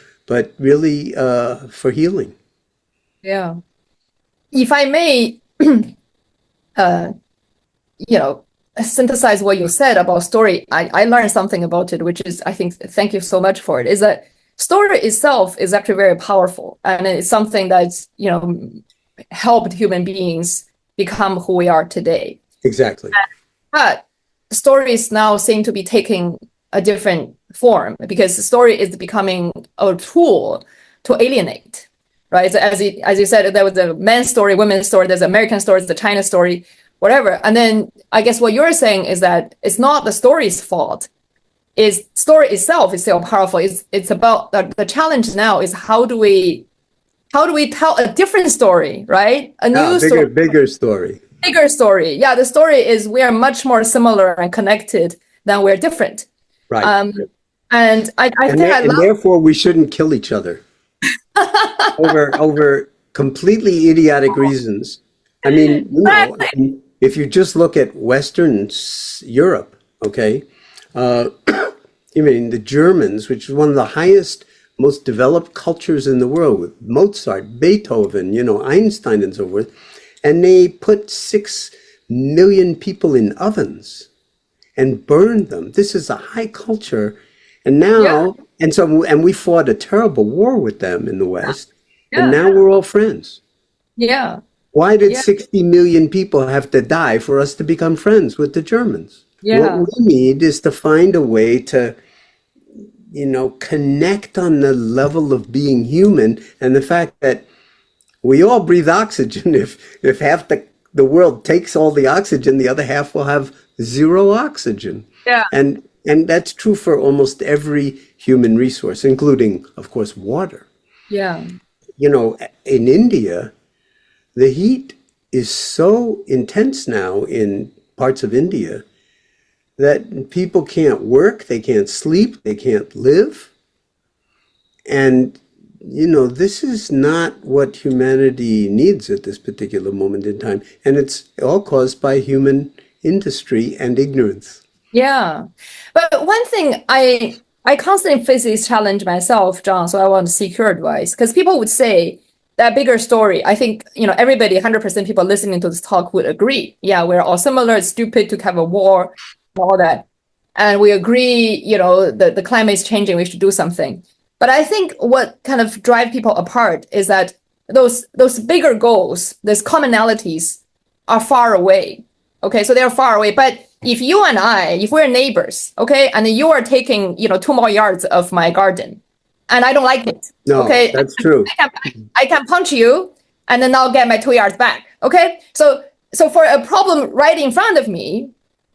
really for healing. Yeah. If I may, synthesize what you said about story, I learned something about it, which is, I think, thank you so much for it, is that story itself is actually very powerful. And it's something that's, helped human beings become who we are today. Exactly. But stories now seem to be taking a different form because the story is becoming a tool to alienate, right? So as you said, there was a men's story, women's story, there's American stories, the China story, whatever. And then I guess what you're saying is that it's not the story's fault. Is story itself is still powerful. It's about the challenge now is how do we tell a different story, right? A new story. Bigger story. Bigger story. Yeah, the story is we are much more similar and connected than we're different. Right. And I think I love. Therefore, we shouldn't kill each other over completely idiotic reasons. I mean, if you just look at Western Europe, okay, you mean the Germans, which is one of the highest, most developed cultures in the world, with Mozart, Beethoven, Einstein, and so forth, and they put 6 million people in ovens and burned them. This is a high culture. And now, and we fought a terrible war with them in the West, and now we're all friends. Yeah. Why did 60 million people have to die for us to become friends with the Germans? Yeah. What we need is to find a way to, connect on the level of being human and the fact that we all breathe oxygen. If half the world takes all the oxygen, the other half will have zero oxygen. Yeah. And that's true for almost every human resource, including, of course, water. Yeah. In India, the heat is so intense now in parts of India that people can't work, they can't sleep, they can't live. And, this is not what humanity needs at this particular moment in time. And it's all caused by human industry and ignorance. Yeah. But one thing I constantly face this challenge myself, John, so I want to seek your advice. Because people would say that bigger story, I think, everybody, 100% people listening to this talk would agree. Yeah, we're all similar. It's stupid to have a war and all that. And we agree, the climate is changing. We should do something. But I think what kind of drive people apart is that those bigger goals, those commonalities are far away. Okay, so they're far away. But if you and if we're neighbors, okay, and you are taking, 2 more yards of my garden, and I don't like it. No, okay, that's true. I can punch you, and then I'll get my 2 yards back. Okay, so for a problem right in front of me,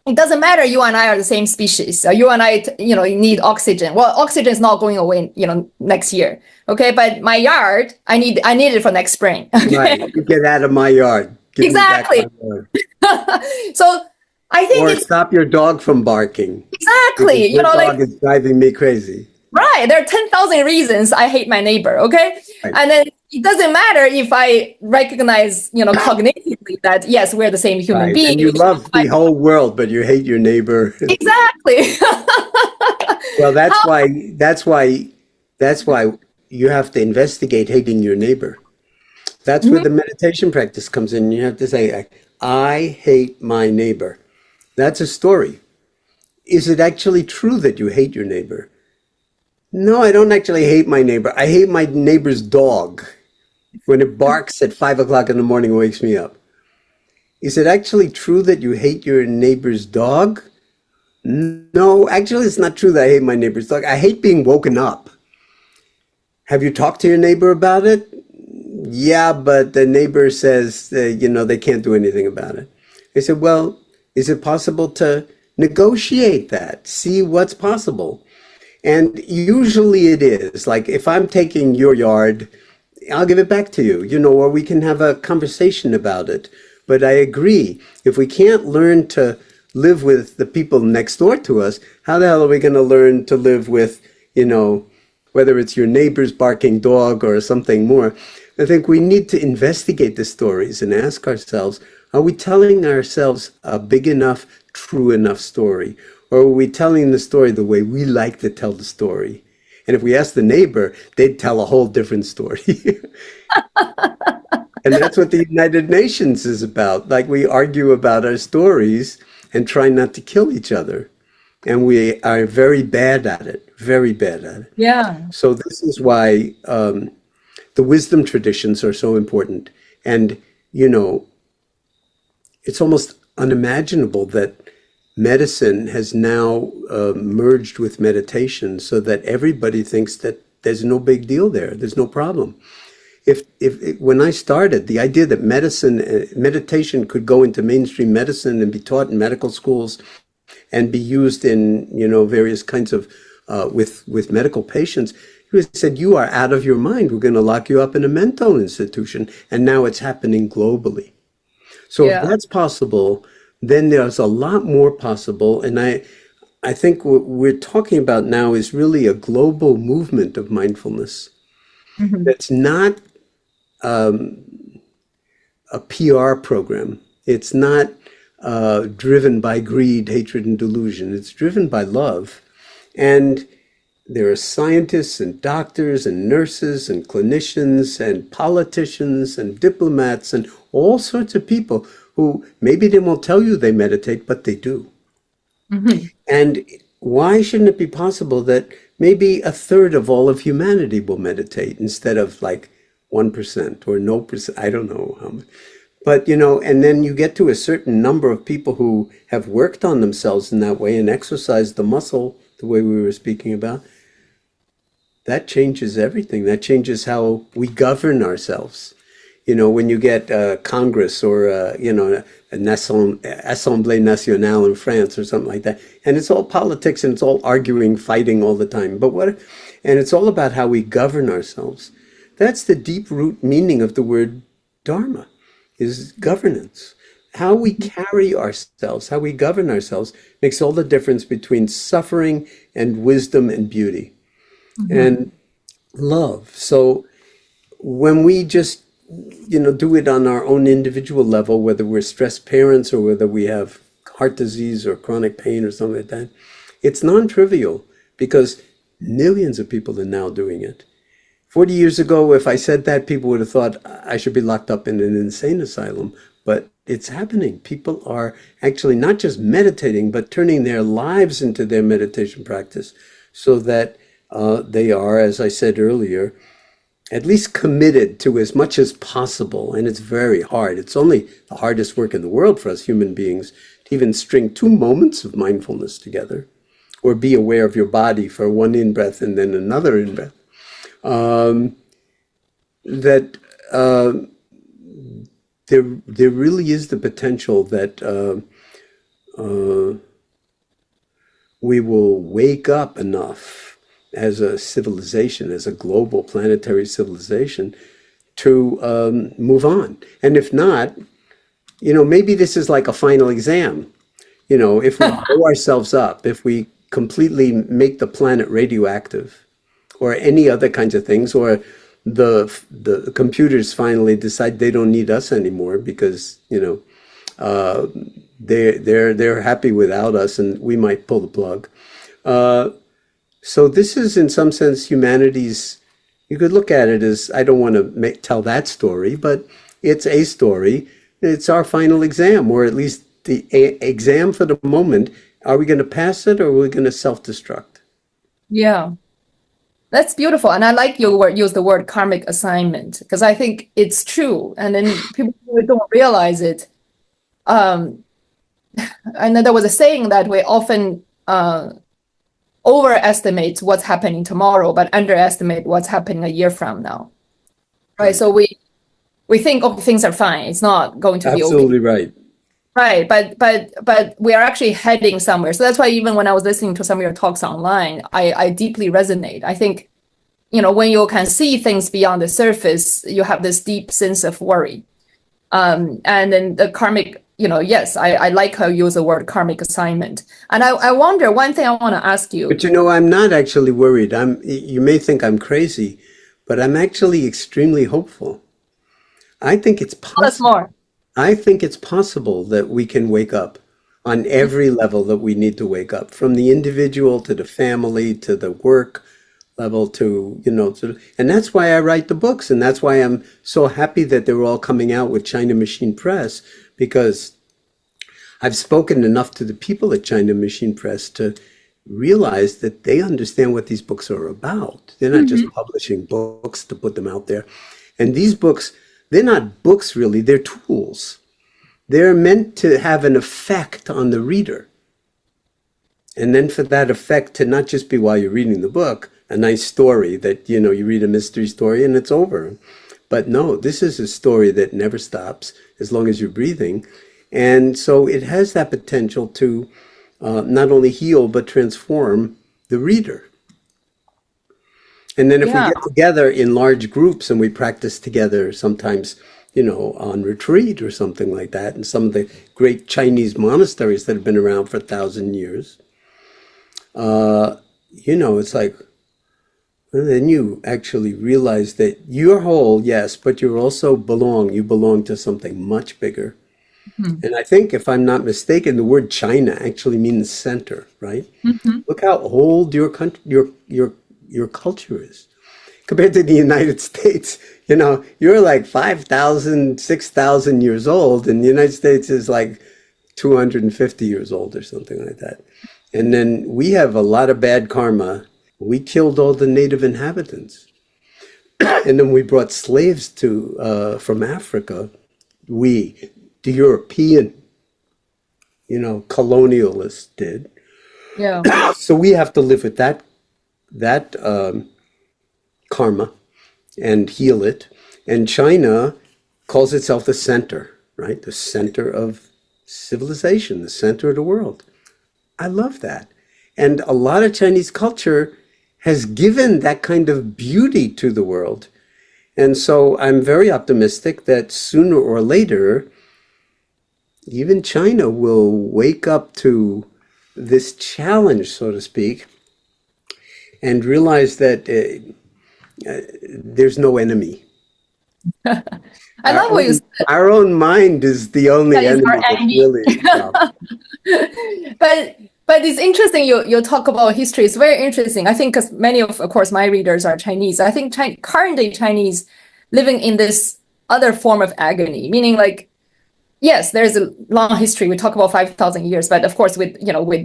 it doesn't matter. You and I are the same species. You and I, need oxygen. Well, oxygen is not going away, next year. Okay, but my yard, I need it for next spring. Okay? Right, you get out of my yard. Give Exactly. me back my yard. So I think or stop your dog from barking. Exactly. Your dog is driving me crazy. Right. There are 10,000 reasons I hate my neighbor. Okay. Right. And then it doesn't matter if I recognize, cognitively that, yes, we're the same human being. And you love the whole world, but you hate your neighbor. Exactly. Well, that's why you have to investigate hating your neighbor. That's where the meditation practice comes in. You have to say, I hate my neighbor. That's a story. Is it actually true that you hate your neighbor? No, I don't actually hate my neighbor. I hate my neighbor's dog. When it barks at 5 o'clock in the morning, it wakes me up. Is it actually true that you hate your neighbor's dog? No, actually, it's not true that I hate my neighbor's dog. I hate being woken up. Have you talked to your neighbor about it? Yeah, but the neighbor says, they can't do anything about it. I said, well, is it possible to negotiate that? See what's possible. And usually it is. Like if I'm taking your yard, I'll give it back to you, or we can have a conversation about it. But I agree, if we can't learn to live with the people next door to us, how the hell are we going to learn to live with, whether it's your neighbor's barking dog or something more? I think we need to investigate the stories and ask ourselves, are we telling ourselves a big enough, true enough story? Or are we telling the story the way we like to tell the story? And if we ask the neighbor, they'd tell a whole different story. And that's what the United Nations is about. Like we argue about our stories and try not to kill each other. And we are very bad at it, very bad at it. Yeah. So this is why the wisdom traditions are so important. And, it's almost unimaginable that medicine has now merged with meditation so that everybody thinks that there's no big deal there. There's no problem. If when I started, the idea that meditation could go into mainstream medicine and be taught in medical schools and be used in, various kinds of, with medical patients, he said, you are out of your mind. We're going to lock you up in a mental institution. And now it's happening globally. So if that's possible, then there's a lot more possible. And I think what we're talking about now is really a global movement of mindfulness. Mm-hmm. That's not a PR program. It's not driven by greed, hatred, and delusion. It's driven by love. And there are scientists and doctors and nurses and clinicians and politicians and diplomats and all sorts of people who maybe they won't tell you they meditate, but they do. Mm-hmm. And why shouldn't it be possible that maybe a third of all of humanity will meditate instead of like 1% or no percent? I don't know how much. But, and then you get to a certain number of people who have worked on themselves in that way and exercised the muscle the way we were speaking about. That changes everything. That changes how we govern ourselves. When you get Congress or, an Assemblée Nationale in France or something like that, and it's all politics and it's all arguing, fighting all the time. And it's all about how we govern ourselves. That's the deep root meaning of the word Dharma, is governance. How we carry ourselves, how we govern ourselves makes all the difference between suffering and wisdom and beauty. Mm-hmm. And love. So when we just, do it on our own individual level, whether we're stressed parents or whether we have heart disease or chronic pain or something like that, it's non-trivial because millions of people are now doing it. 40 years ago, if I said that, people would have thought I should be locked up in an insane asylum. But it's happening. People are actually not just meditating, but turning their lives into their meditation practice so that they are, as I said earlier, at least committed to as much as possible. And it's very hard. It's only the hardest work in the world for us human beings to even string 2 moments of mindfulness together or be aware of your body for one in-breath and then another in-breath. There really is the potential that we will wake up enough as a civilization, as a global planetary civilization, to move on. And if not, maybe this is like a final exam. If we blow ourselves up, if we completely make the planet radioactive, or any other kinds of things, or the computers finally decide they don't need us anymore because they're happy without us, and we might pull the plug. So this is, in some sense, humanity's. You could look at it as, I don't want to tell that story, but it's a story. It's our final exam, or at least the exam for the moment. Are we going to pass it, or are we going to self-destruct? Yeah. That's beautiful. And I like you use the word karmic assignment, because I think it's true. And then people don't realize it. And then there was a saying that we often overestimate what's happening tomorrow, but underestimate what's happening a year from now. Right. So we think, oh, things are fine. It's not going to be okay. Absolutely right. Right, but we are actually heading somewhere. So that's why even when I was listening to some of your talks online, I deeply resonate. I think, when you can see things beyond the surface, you have this deep sense of worry. And then the karmic, yes, I like how you use the word karmic assignment. And I wonder, one thing I want to ask you. But I'm not actually worried. You may think I'm crazy, but I'm actually extremely hopeful. I think it's possible. Tell us more. I think it's possible that we can wake up on every level that we need to wake up, from the individual to the family to the work level and that's why I write the books, and that's why I'm so happy that they're all coming out with China Machine Press, because I've spoken enough to the people at China Machine Press to realize that they understand what these books are about. They're not just publishing books to put them out there. And these books, they're not books really, they're tools. They're meant to have an effect on the reader. And then for that effect to not just be while you're reading the book, a nice story that, you read a mystery story and it's over. But no, this is a story that never stops as long as you're breathing. And so it has that potential to not only heal, but transform the reader. And then if we get together in large groups and we practice together, sometimes, on retreat or something like that, in some of the great Chinese monasteries that have been around for 1,000 years, it's like, well, then you actually realize that you're whole, yes, but you belong to something much bigger. And I think, if I'm not mistaken, the word China actually means center, right? Look how old your country, your culture is compared to the United States. You're like 5,000, 6,000 years old, and the United States is like 250 years old or something like that. And then we have a lot of bad karma. We killed all the native inhabitants. And then we brought slaves from Africa. The European, colonialists did. Yeah. So we have to live with that karma and heal it. And China calls itself the center, right? The center of civilization, the center of the world. I love that. And a lot of Chinese culture has given that kind of beauty to the world. And so I'm very optimistic that sooner or later, even China will wake up to this challenge, so to speak, and realize that there's no enemy. I love what you said. Our own mind is the only enemy that's really. But it's interesting you talk about history. It's very interesting. I think because many of course, my readers are Chinese. I think currently Chinese living in this other form of agony, meaning like, yes, there's a long history. We talk about 5,000 years, but of course, with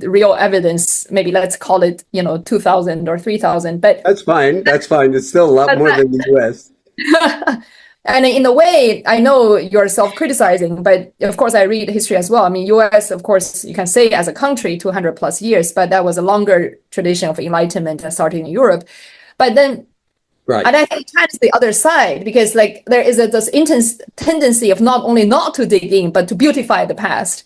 real evidence, maybe let's call it 2,000 or 3,000. But that's fine. That's fine. It's still a lot more than the U.S. And in a way, I know you're self-criticizing, but of course, I read history as well. I mean, U.S., of course, you can say as a country, 200 plus years, but that was a longer tradition of enlightenment starting in Europe. But then, right. And I think China's the other side, because like there is this intense tendency of not only not to dig in, but to beautify the past.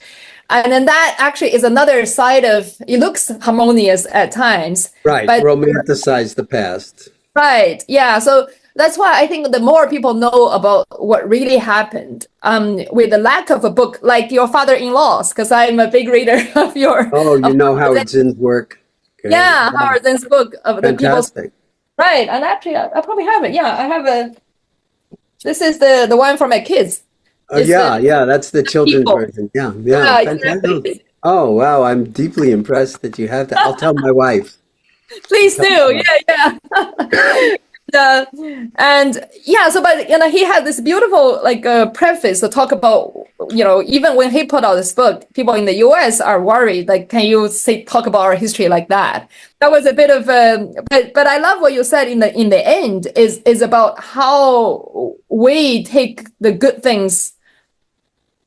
And then that actually is another side of, it looks harmonious at times. Right, but romanticize the past. Right, yeah. So that's why I think the more people know about what really happened, with the lack of a book like your father-in-law's, because I'm a big reader of your... Oh, Howard Zinn's work. Okay. Yeah, Howard Zinn's book of the people's... Right, and actually, I probably have it. Yeah, I have this is the one for my kids. That's the children's version. Yeah, exactly. Oh, wow, I'm deeply impressed that you have that. I'll tell my wife. Please do, yeah. And yeah, so but he had this beautiful preface to talk about even when he put out this book, people in the U.S. are worried can you talk about our history like that? That was a bit of but I love what you said in the end is about how we take the good things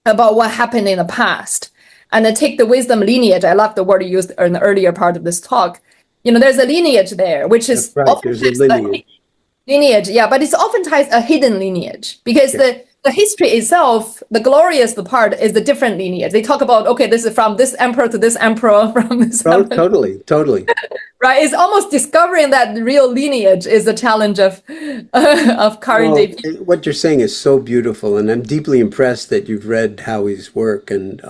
about what happened in the past and then take the wisdom lineage. I love the word you used in the earlier part of this talk. There's a lineage there, which is right. There's a lineage. Lineage, yeah, but it's oftentimes a hidden lineage because the the history itself, the glorious part is the different lineage. They talk about, okay, this is from this emperor to this emperor, from this emperor. Totally. Right? It's almost discovering that real lineage is the challenge of current day people. What you're saying is so beautiful, and I'm deeply impressed that you've read Howie's work. And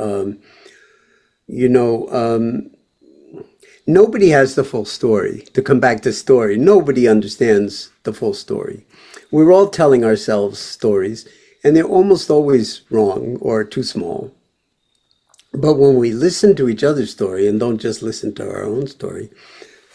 nobody has the full story. To come back to story, nobody understands the full story. We're all telling ourselves stories, and they're almost always wrong or too small. But when we listen to each other's story and don't just listen to our own story,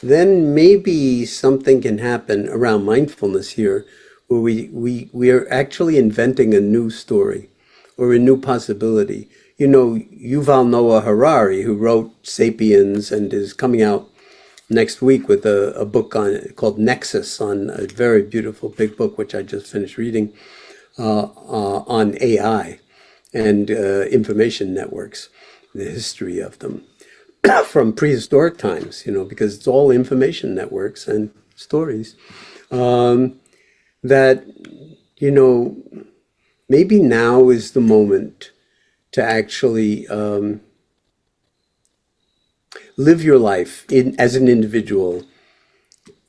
then maybe something can happen around mindfulness here, where we are actually inventing a new story or a new possibility. Yuval Noah Harari, who wrote *Sapiens* and is coming out next week with a book called *Nexus*, on a very beautiful big book, which I just finished reading, on AI and information networks, the history of them from prehistoric times, because it's all information networks and stories, that, maybe now is the moment to actually live your life as an individual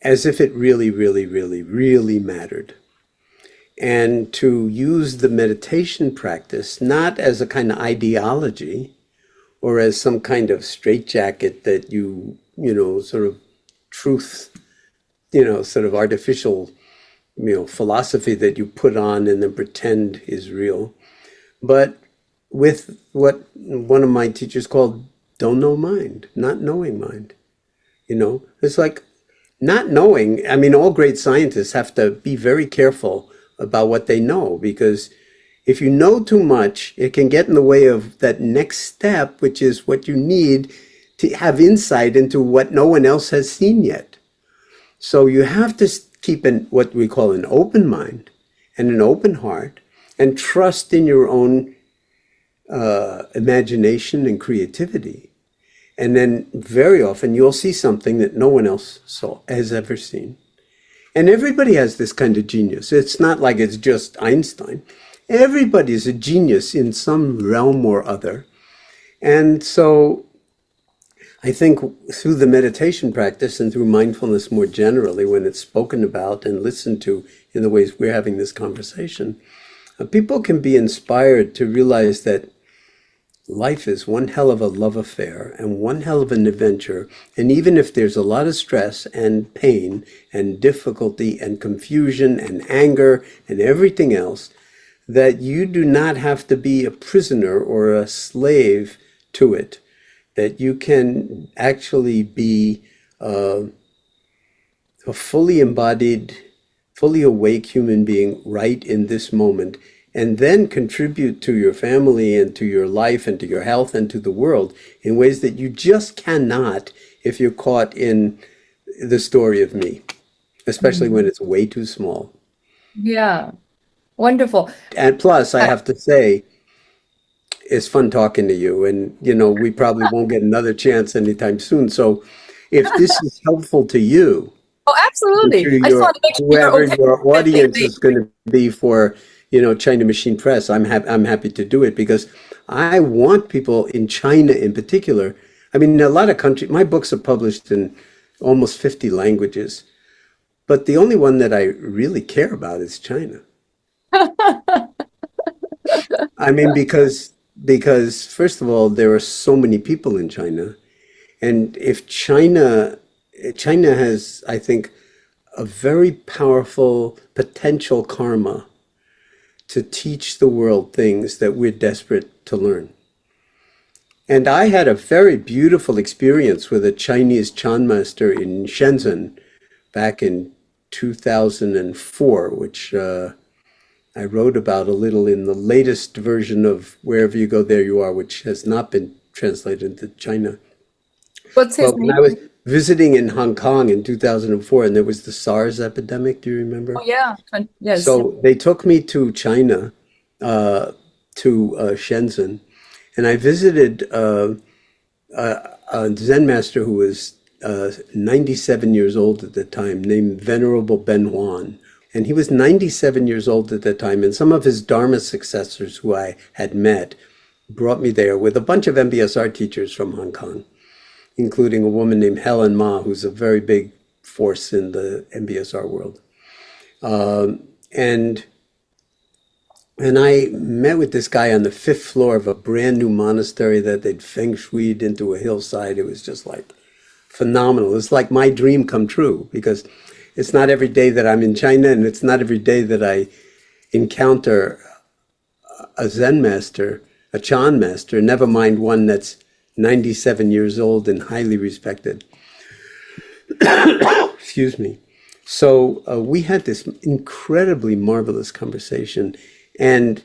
as if it really, really, really, really mattered. And to use the meditation practice not as a kind of ideology or as some kind of straitjacket that sort of truth, sort of artificial, philosophy that you put on and then pretend is real, but with what one of my teachers called don't know mind, not knowing mind. It's like not knowing. I mean, all great scientists have to be very careful about what they know, because if you know too much, it can get in the way of that next step, which is what you need to have insight into what no one else has seen yet. So you have to keep what we call an open mind and an open heart, and trust in your own imagination and creativity. And then very often you'll see something that no one else has ever seen. And everybody has this kind of genius. It's not like it's just Einstein. Everybody is a genius in some realm or other. And so I think through the meditation practice and through mindfulness more generally, when it's spoken about and listened to in the ways we're having this conversation, people can be inspired to realize that life is one hell of a love affair and one hell of an adventure. And even if there's a lot of stress and pain and difficulty and confusion and anger and everything else, that you do not have to be a prisoner or a slave to it, that you can actually be a fully embodied, fully awake human being right in this moment, and then contribute to your family and to your life and to your health and to the world in ways that you just cannot if you're caught in the story of me, especially when it's way too small. Yeah, wonderful. And plus, I have to say, it's fun talking to you, and we probably won't get another chance anytime soon. So if this is helpful to you, Oh, absolutely. I just want to make sure whoever you're okay. your audience is going to be for China Machine Press, I'm happy to do it, because I want people in China in particular. I mean, a lot of countries, my books are published in almost 50 languages, but the only one that I really care about is China. I mean, because first of all, there are so many people in China, and if China has, I think, a very powerful potential karma to teach the world things that we're desperate to learn. And I had a very beautiful experience with a Chinese Chan master in Shenzhen back in 2004, which I wrote about a little in the latest version of Wherever You Go, There You Are, which has not been translated into China. What's his But when name? I was visiting in Hong Kong in 2004, and there was the SARS epidemic, do you remember? Oh, yeah. Yes. So they took me to China, to Shenzhen, and I visited a Zen master who was 97 years old at the time, named Venerable Ben Huan. And he was 97 years old at that time. And some of his Dharma successors who I had met brought me there with a bunch of MBSR teachers from Hong Kong, including a woman named Helen Ma, who's a very big force in the MBSR world. And I met with this guy on the 5th floor of a brand new monastery that they'd feng shuied into a hillside. It was just like phenomenal. It's like my dream come true, because it's not every day that I'm in China, and it's not every day that I encounter a Zen master, a Chan master, never mind one that's 97 years old and highly respected. Excuse me. So we had this incredibly marvelous conversation, and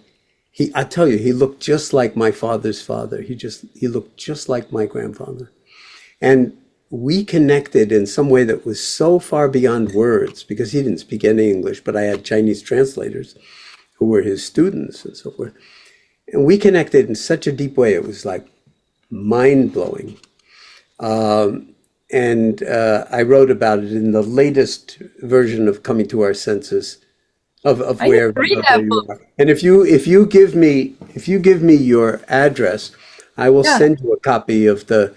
I tell you, he looked just like my father's father. He looked just like my grandfather. And we connected in some way that was so far beyond words, because he didn't speak any English, but I had Chinese translators who were his students and so forth. And we connected in such a deep way. It was like mind-blowing. And I wrote about it in the latest version of Coming to Our Senses, of where you are. And if you give me your address, I will send you a copy of the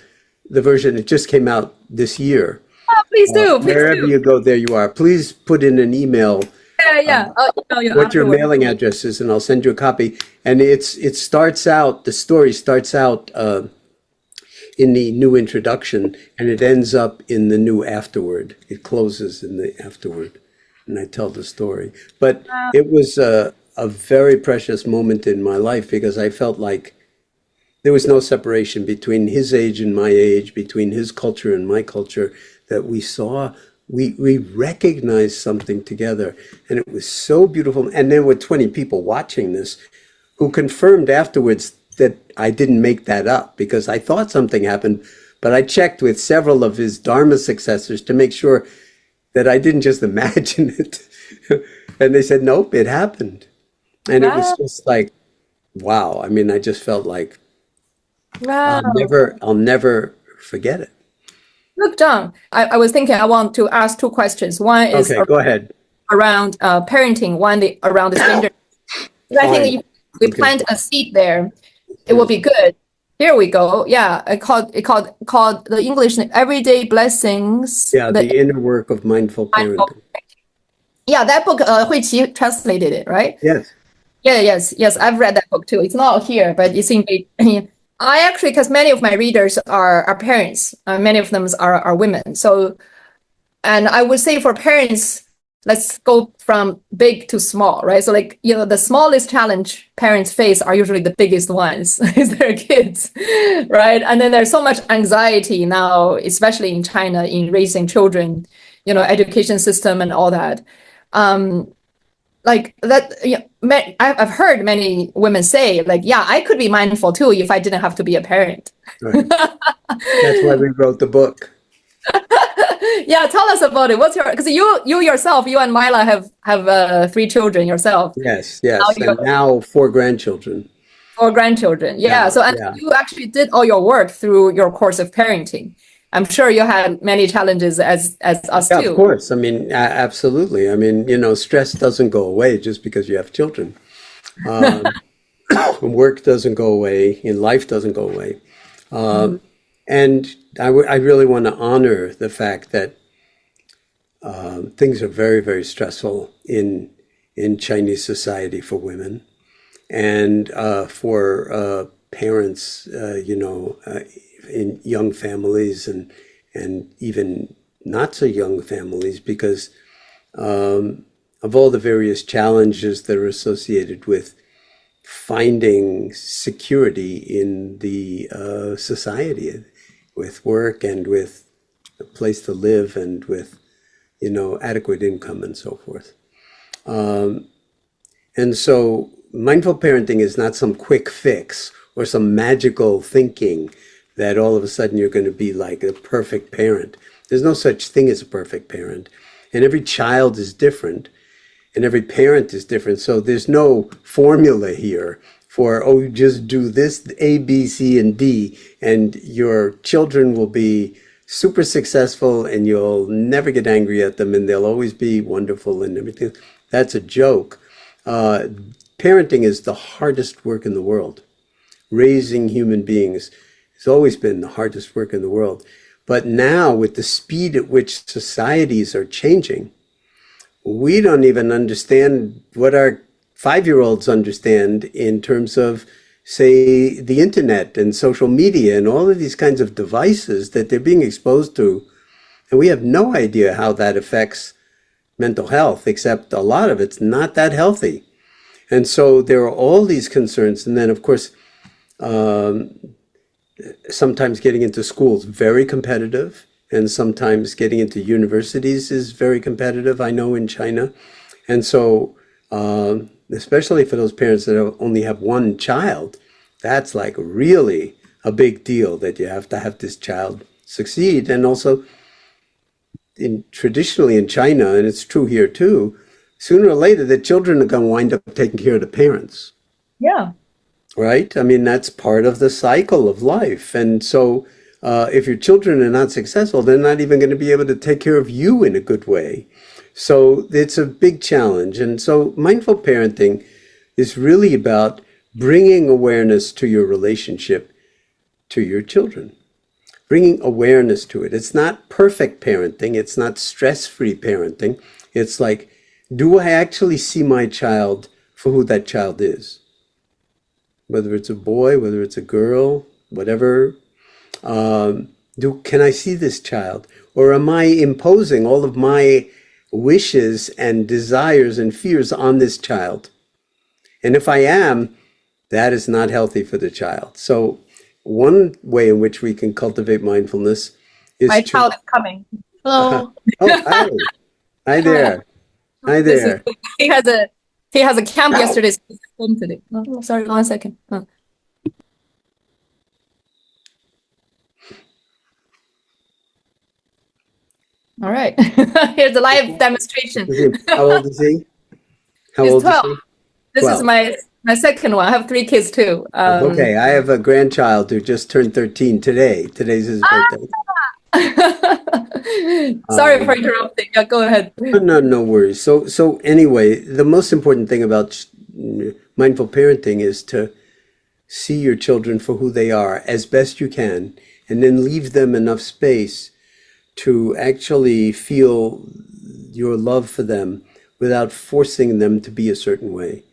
version. It just came out this year. Oh, please do. Wherever you go, there you are. Please put in an email. I'll email you what your mailing address is, and I'll send you a copy. And the story starts out in the new introduction, and it ends up in the new afterword. It closes in the afterword, and I tell the story. But it was a very precious moment in my life, because I felt like there was no separation between his age and my age, between his culture and my culture, that we recognized something together. And it was so beautiful. And there were 20 people watching this who confirmed afterwards that I didn't make that up, because I thought something happened, but I checked with several of his Dharma successors to make sure that I didn't just imagine it. And they said, nope, it happened. And it was just like, wow. I mean, I just felt like, I'll never forget it. Look, John, I was thinking I want to ask two questions. One is go ahead. Around parenting, one around the stranger. I think if we plant a seed there, it will be good. Here we go. Yeah, it called the English Everyday Blessings. Yeah, the inner work of mindful parenting. Yeah, that book, Hui Qi translated it, right? Yes. Yes. I've read that book too. It's not here, but it's in. I actually, because many of my readers are parents, many of them are women. So, and I would say for parents, let's go from big to small, right? So like, the smallest challenge parents face are usually the biggest ones, is their kids, right? And then there's so much anxiety now, especially in China, in raising children, education system and all that. Like that, I've heard many women say, like, yeah, I could be mindful too if I didn't have to be a parent. Right. That's why we wrote the book. Yeah, tell us about it. Because you yourself, you and Mila have 3 children yourself. Yes, and now 4 grandchildren. 4 grandchildren. Yeah. So you actually did all your work through your course of parenting. I'm sure you had many challenges as us too. Of course. I mean, absolutely. I mean, stress doesn't go away just because you have children. Work doesn't go away, and life doesn't go away. And I really want to honor the fact that things are very, very stressful in Chinese society for women, and for parents, in young families and even not so young families, because of all the various challenges that are associated with finding security in the society, with work and with a place to live and with, adequate income and so forth. And so mindful parenting is not some quick fix or some magical thinking that all of a sudden you're going to be like a perfect parent. There's no such thing as a perfect parent. And every child is different, and every parent is different. So there's no formula here for, you just do this, A, B, C, and D, and your children will be super successful and you'll never get angry at them and they'll always be wonderful and everything. that's a joke. Parenting is the hardest work in the world. Raising human beings has always been the hardest work in the world. But now, with the speed at which societies are changing, we don't even understand what our 5-year-olds understand in terms of, say, the internet and social media and all of these kinds of devices that they're being exposed to. And we have no idea how that affects mental health, except a lot of it's not that healthy. And so there are all these concerns. And then, of course, sometimes getting into schools, very competitive. And sometimes getting into universities is very competitive, I know, in China. And so, especially for those parents that only have one child, that's like really a big deal that you have to have this child succeed. And also, traditionally in China, and it's true here too, sooner or later the children are going to wind up taking care of the parents. Yeah. Right? I mean, that's part of the cycle of life. And so if your children are not successful, they're not even going to be able to take care of you in a good way. So it's a big challenge. And so mindful parenting is really about bringing awareness to your relationship to your children, bringing awareness to it. It's not perfect parenting. It's not stress-free parenting. It's like, do I actually see my child for who that child is? Whether it's a boy, whether it's a girl, whatever. Can I see this child? Or am I imposing all of my wishes and desires and fears on this child? And if I am, that is not healthy for the child. So one way in which we can cultivate mindfulness is My child is coming. Hello. Oh, hi. Hi there. Hi there. He has a camp yesterday. So he's home today. Oh, sorry, 1 second. Oh. All right. Here's a live demonstration. How old is he? How He's old 12. is he? This 12. is my second one. I have 3 kids too. Okay, I have a grandchild who just turned 13 today. Today's his birthday. Sorry for interrupting. Yeah, go ahead. No worries. So anyway, the most important thing about mindful parenting is to see your children for who they are as best you can, and then leave them enough space to actually feel your love for them without forcing them to be a certain way.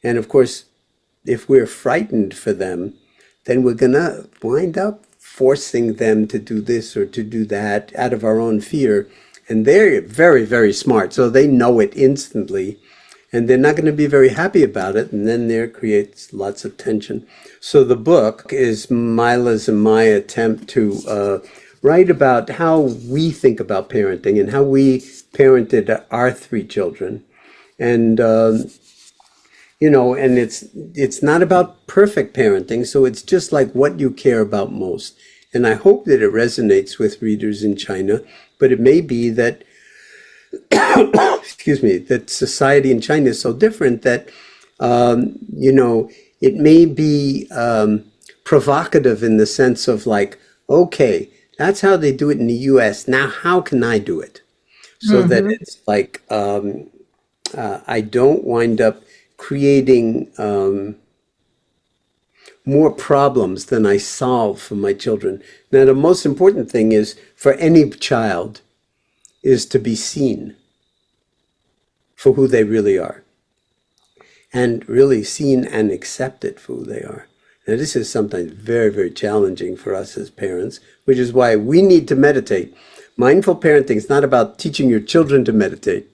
And of course, if we're frightened for them, then we're gonna wind up forcing them to do this or to do that out of our own fear. And they're very, very smart, so they know it instantly, and they're not going to be very happy about it, and then there creates lots of tension. So the book is Mila's and my attempt to write about how we think about parenting and how we parented our 3 children. And and it's not about perfect parenting, so it's just like what you care about most. And I hope that it resonates with readers in China, but it may be that, excuse me, that society in China is so different that, it may be provocative in the sense of like, okay, that's how they do it in the US. Now, how can I do it? So that it's like, I don't wind up creating more problems than I solve for my children. Now, the most important thing is for any child is to be seen for who they really are, and really seen and accepted for who they are. Now, this is sometimes very, very challenging for us as parents, which is why we need to meditate. Mindful parenting is not about teaching your children to meditate.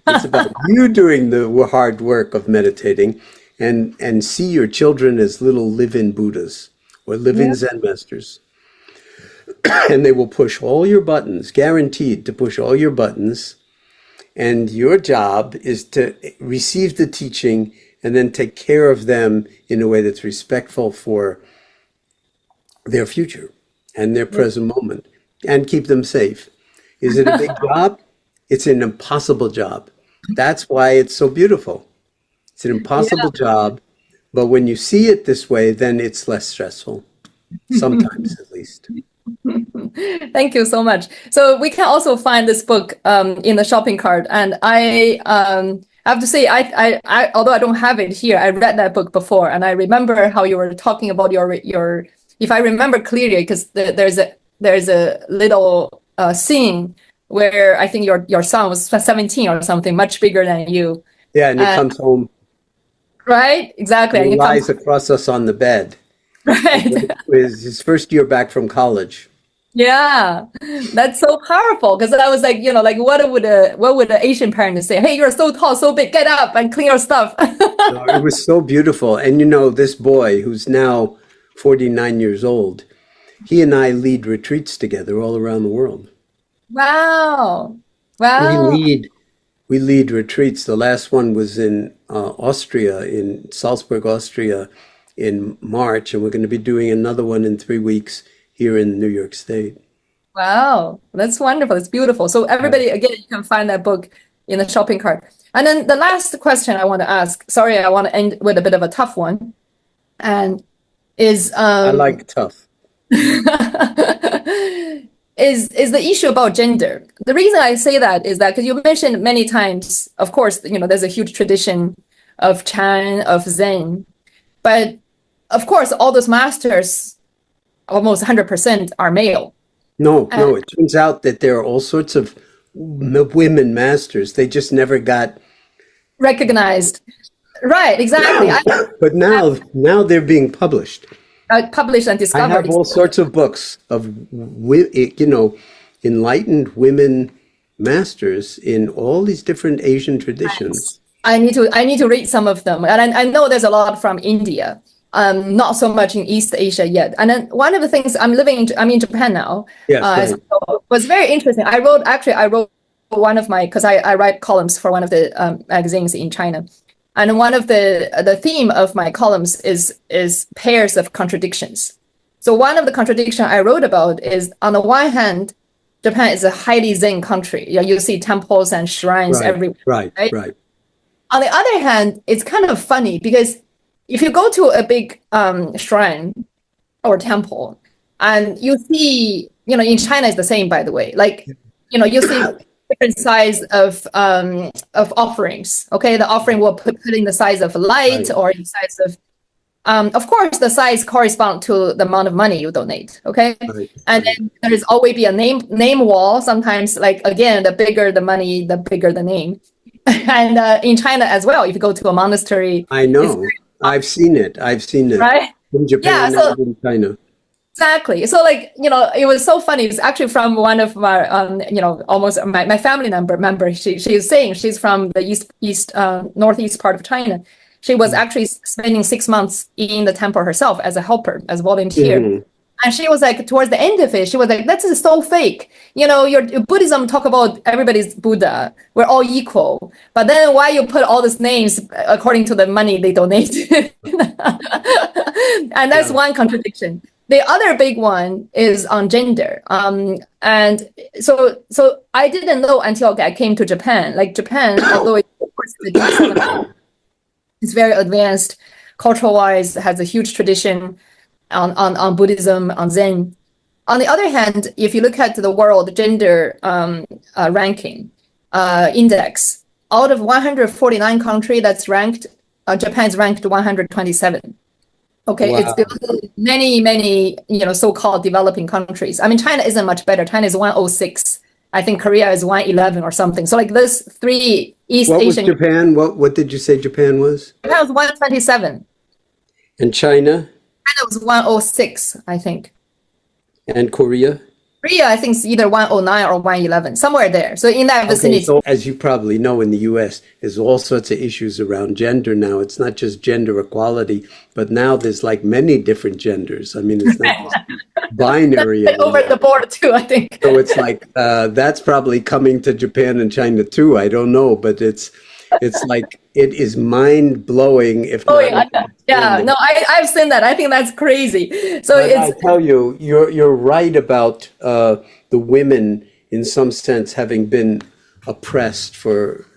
It's about you doing the hard work of meditating, and see your children as little live-in Buddhas or live-in Zen masters. And they will push all your buttons, guaranteed to push all your buttons. And your job is to receive the teaching and then take care of them in a way that's respectful for their future and their present moment, and keep them safe. Is it a big job? It's an impossible job. That's why it's so beautiful. It's an impossible job, but when you see it this way, then it's less stressful, sometimes at least. Thank you so much. So we can also find this book in the shopping cart, and I I have to say, although I don't have it here, I read that book before, and I remember how you were talking about your. If I remember clearly, because there's a little scene where I think your son was 17 or something, much bigger than you. Yeah, and he comes home. Right, exactly. And he lies across us on the bed. Right. It was his first year back from college. Yeah, that's so powerful, because I was like, like what would an Asian parent say? Hey, you're so tall, so big, get up and clean your stuff. No, it was so beautiful. And this boy who's now 49 years old, he and I lead retreats together all around the world. Wow. Wow. We lead retreats. The last one was in Austria, in Salzburg, Austria, in March, and we're going to be doing another one in 3 weeks here in New York State. Wow, that's wonderful. It's beautiful. So everybody, again, you can find that book in the shopping cart. And then the last question I want to ask, sorry, I want to end with a bit of a tough one, and is I like tough. is the issue about gender. The reason I say that is that because you mentioned many times, of course, there's a huge tradition of Chan, of Zen, but of course, all those masters, almost 100% are male. No, it turns out that there are all sorts of women masters. They just never got recognized. Right, exactly. But now they're being published. Published and discovered. I have all sorts of books of, enlightened women masters in all these different Asian traditions. I need to read some of them. And I know there's a lot from India. Not so much in East Asia yet. And then one of the things I'm in Japan now. Yes, right. Was very interesting. I wrote one of my, because I write columns for one of the magazines in China. And one of the theme of my columns is pairs of contradictions. So one of the contradiction I wrote about is, on the one hand, Japan is a highly Zen country. You see temples and shrines everywhere. Right. On the other hand, it's kind of funny because if you go to a big shrine or temple, and you see, in China it's the same, by the way. Like, you see different size of offerings. Okay, the offering will put in the size of light, or in size of course, the size correspond to the amount of money you donate. Okay, and then there's always be a name wall. Sometimes, like, again, the bigger the money, the bigger the name. And in China as well, if you go to a monastery, I know. I've seen it. Right? In Japan and in China. Exactly. So, like, it was so funny. It's actually from one of my, almost my family member. She's saying she's from the northeast part of China. She was actually spending 6 months in the temple herself as a helper, as a volunteer. Mm-hmm. And she was like, towards the end of it, she was like, "That's so fake. Your Buddhism talk about everybody's Buddha. We're all equal. But then why you put all these names according to the money they donate?" And that's one contradiction. The other big one is on gender. And so I didn't know until I came to Japan. Like, Japan, although of course it's very advanced, cultural-wise, has a huge tradition on Buddhism, on Zen. On the other hand, if you look at the world gender ranking index, out of 149 countries that's ranked, Japan's ranked 127. Okay, wow. It's below many so-called developing countries. I mean, China isn't much better. China is 106. I think Korea is 111 or something. So, like, those three East Asian. What was Japan? What did you say Japan was? Japan was 127. And China? China was 106, I think. And Korea? Korea, I think, is either 109 or 111, somewhere there. So in that vicinity. So as you probably know, in the U.S., there's all sorts of issues around gender now. It's not just gender equality, but now there's like many different genders. I mean, it's not just binary. Over the board too, I think. So it's like, that's probably coming to Japan and China too. I don't know, but it's like, it is mind-blowing, if not. Yeah, no, I've seen that. I think that's crazy. So but I tell you, you're right about the women, in some sense, having been oppressed for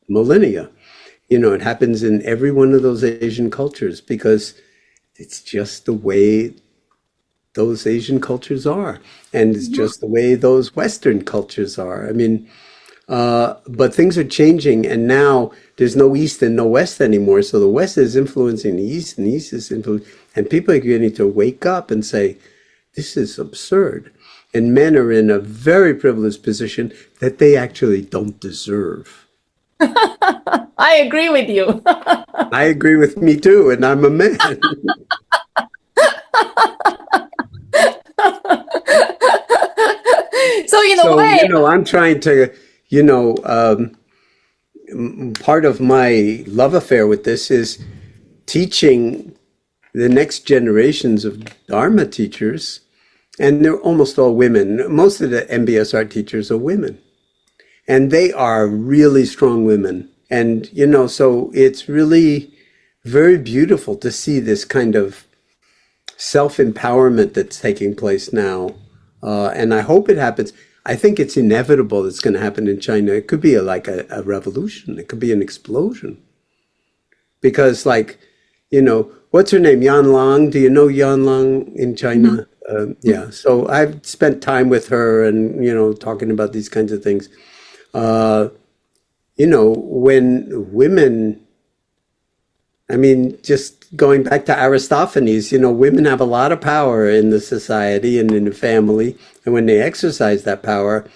millennia. It happens in every one of those Asian cultures because it's just the way those Asian cultures are. And it's just the way those Western cultures are. I mean, But things are changing, and now there's no East and no West anymore. So the West is influencing the East, and the East is influencing, and people are getting to wake up and say, this is absurd. And men are in a very privileged position that they actually don't deserve. I agree with you. I agree with me too, and I'm a man. So in a So, way, I'm trying to, part of my love affair with this is teaching the next generations of Dharma teachers, and they're almost all women. Most of the MBSR teachers are women, and they are really strong women. And, so it's really very beautiful to see this kind of self-empowerment that's taking place now. And I hope it happens. I think it's inevitable it's going to happen in China. It could be like a revolution. It could be an explosion. Because what's her name? Yan Lang. Do you know Yan Lang in China? Yeah. So I've spent time with her and, talking about these kinds of things. When women, just going back to Aristophanes, women have a lot of power in the society and in the family. And when they exercise that power,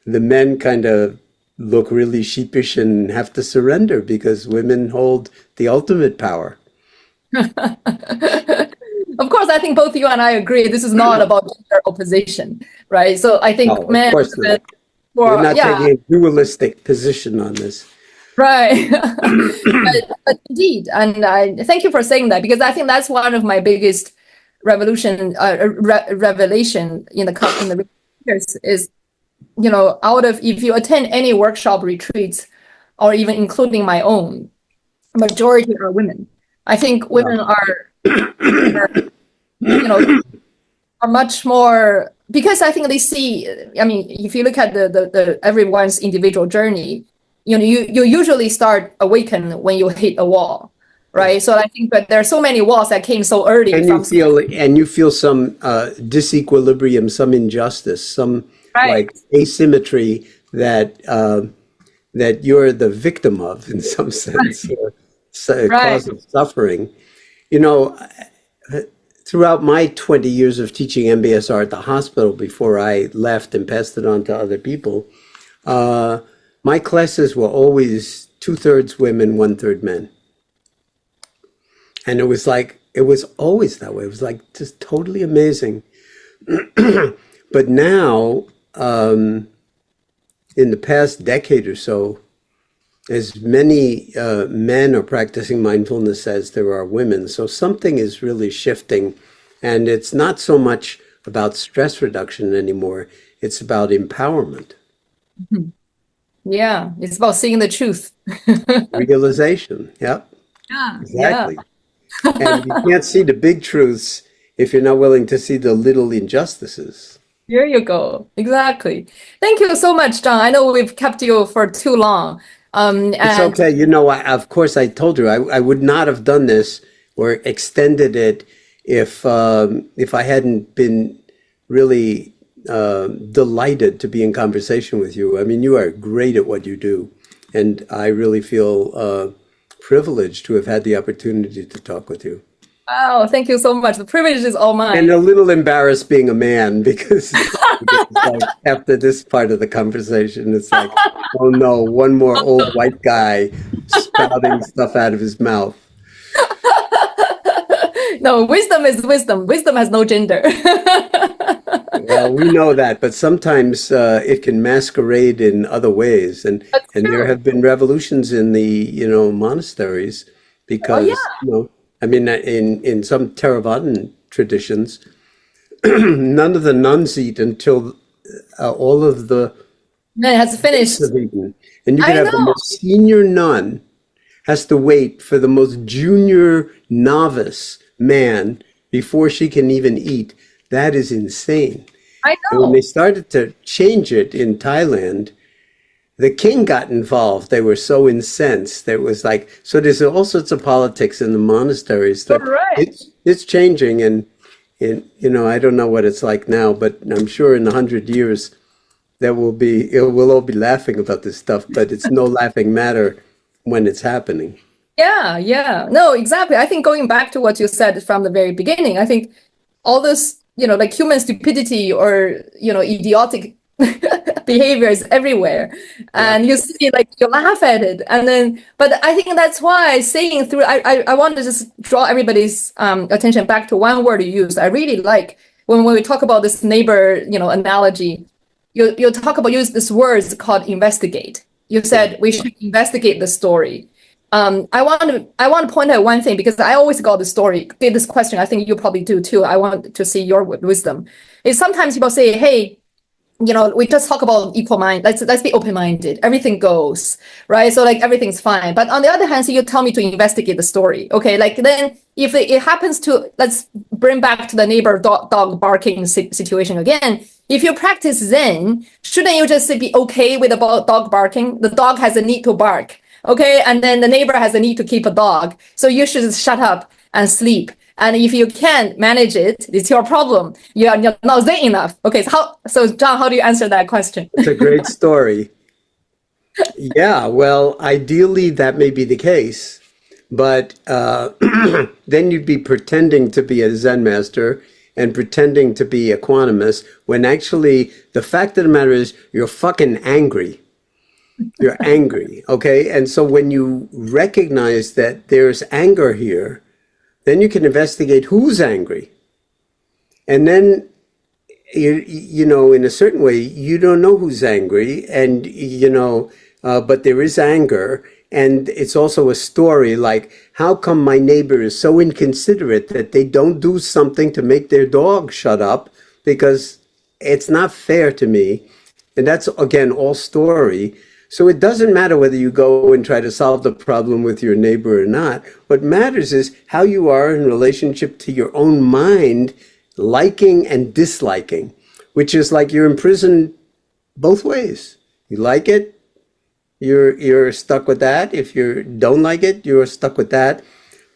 the men kind of look really sheepish and have to surrender because women hold the ultimate power. of course, I think both you and I agree this is not about gender opposition, right? So I think Of men, course not. We're not taking a dualistic position on this. Right. but indeed, and I thank you for saying that, because I think that's one of my biggest revelation in the years is, out of, if you attend any workshop retreats, or even including my own, majority are women. I think women are much more, because I think they see, if you look at the everyone's individual journey, you usually start awaken when you hit a wall, right? So I think that there are so many walls that came so early. And you feel some disequilibrium, some injustice, some like asymmetry that you're the victim of in some sense, or cause of suffering. Throughout my 20 years of teaching MBSR at the hospital before I left and passed it on to other people, my classes were always 2/3 women, 1/3 men. And it was always that way. It was like just totally amazing. But now, in the past decade or so, as many men are practicing mindfulness as there are women. So something is really shifting. And it's not so much about stress reduction anymore. It's about empowerment. Mm-hmm. Yeah, it's about seeing the truth. Realization. Yep. Yeah, exactly. Yeah. And you can't see the big truths if you're not willing to see the little injustices. Here you go. Exactly. Thank you so much, Jon. I know we've kept you for too long. It's okay. Of course, I told you I would not have done this or extended it if I hadn't been really delighted to be in conversation with you. You are great at what you do, and I really feel privileged to have had the opportunity to talk with you. Oh, thank you so much. The privilege is all mine. And a little embarrassed being a man because after this part of the conversation, it's like, oh no, one more old white guy spouting stuff out of his mouth. No, wisdom is wisdom. Wisdom has no gender. Well, we know that, but sometimes it can masquerade in other ways, and there have been revolutions in the monasteries because in some Theravadan traditions, none of the nuns eat until all of the men has finished. And you can have the most senior nun has to wait for the most junior novice man before she can even eat. That is insane. I know. And when they started to change it in Thailand, the king got involved. They were so incensed. There was so there's all sorts of politics in the monasteries. That it's changing, and I don't know what it's like now, but I'm sure in 100 years we'll all be laughing about this stuff, but it's no laughing matter when it's happening. Yeah. No, exactly. I think going back to what you said from the very beginning, I think all this, like human stupidity or, idiotic behaviors everywhere. And you see, like, you laugh at it. And then, but I think that's why saying through, I want to just draw everybody's attention back to one word you use. I really like when we talk about this neighbor, analogy, you use this word called investigate. You said we should investigate the story. I want to point out one thing, because I always get this question. I think you probably do too. I want to see your wisdom. Is sometimes people say, hey, we just talk about equal mind. Let's be open-minded. Everything goes, right? So like everything's fine. But on the other hand, so you tell me to investigate the story. Okay, like then if it happens to, let's bring back to the neighbor dog barking situation again. If you practice Zen, shouldn't you just be okay with the dog barking? The dog has a need to bark. Okay, and then the neighbor has a need to keep a dog. So you should just shut up and sleep. And if you can't manage it, it's your problem. You're not zen enough. Okay, so Jon, how do you answer that question? It's a great story. Yeah, well, ideally that may be the case, but then you'd be pretending to be a Zen master and pretending to be a quantumist, when actually the fact of the matter is you're fucking angry. You're angry, okay? And so when you recognize that there's anger here, then you can investigate who's angry. And then, in a certain way, you don't know who's angry, and, but there is anger. And it's also a story like, how come my neighbor is so inconsiderate that they don't do something to make their dog shut up? Because it's not fair to me. And that's, again, all story. So it doesn't matter whether you go and try to solve the problem with your neighbor or not. What matters is how you are in relationship to your own mind, liking and disliking, which is like you're imprisoned both ways. You like it, you're stuck with that. If you don't like it, you're stuck with that.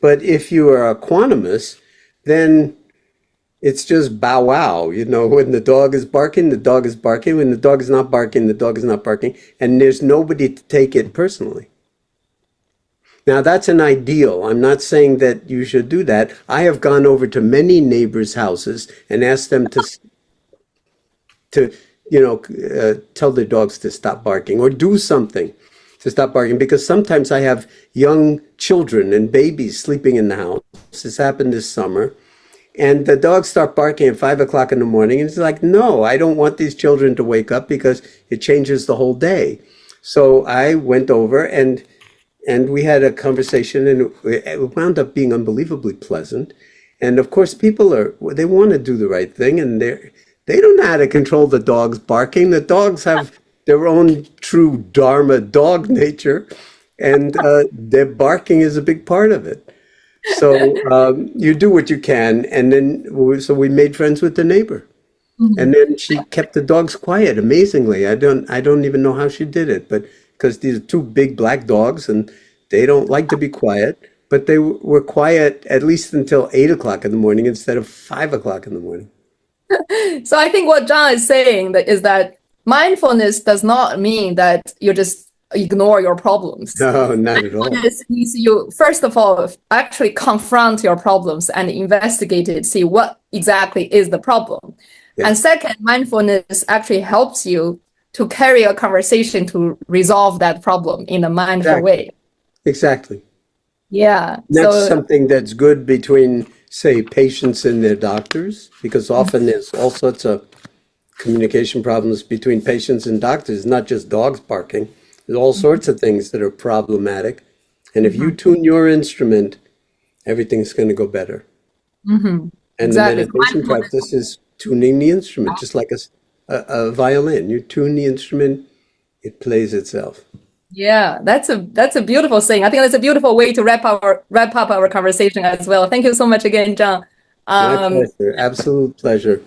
But if you are a quantumist, then it's just bow wow. When the dog is barking, the dog is barking. When the dog is not barking, the dog is not barking. And there's nobody to take it personally. Now, that's an ideal. I'm not saying that you should do that. I have gone over to many neighbors' houses and asked them to tell their dogs to stop barking or do something to stop barking. Because sometimes I have young children and babies sleeping in the house. This happened this summer. And the dogs start barking at 5 o'clock in the morning. And it's like, no, I don't want these children to wake up because it changes the whole day. So I went over and we had a conversation, and it wound up being unbelievably pleasant. And of course, people they want to do the right thing, and they don't know how to control the dogs barking. The dogs have their own true Dharma dog nature, and their barking is a big part of it. So you do what you can, and then we made friends with the neighbor, and then she kept the dogs quiet. Amazingly, I don't even know how she did it, but because these are two big black dogs, and they don't like to be quiet, but they were quiet at least until 8 o'clock in the morning instead of 5 o'clock in the morning. So I think what Jon is saying is that mindfulness does not mean that you just ignore your problems. No, not at all. Mindfulness means you, first of all, actually confront your problems and investigate it, see what exactly is the problem. Yeah. And second, mindfulness actually helps you to carry a conversation to resolve that problem in a mindful way. Exactly. Yeah. That's something that's good between, say, patients and their doctors, because often there's all sorts of communication problems between patients and doctors, not just dogs barking. There's all sorts of things that are problematic. And if you tune your instrument, everything's going to go better. And exactly. The meditation practice is tuning the instrument, just like a violin. You tune the instrument, it plays itself. Yeah, that's a beautiful thing. I think that's a beautiful way to wrap up our conversation as well. Thank you so much again, Jon. My pleasure. Absolute pleasure.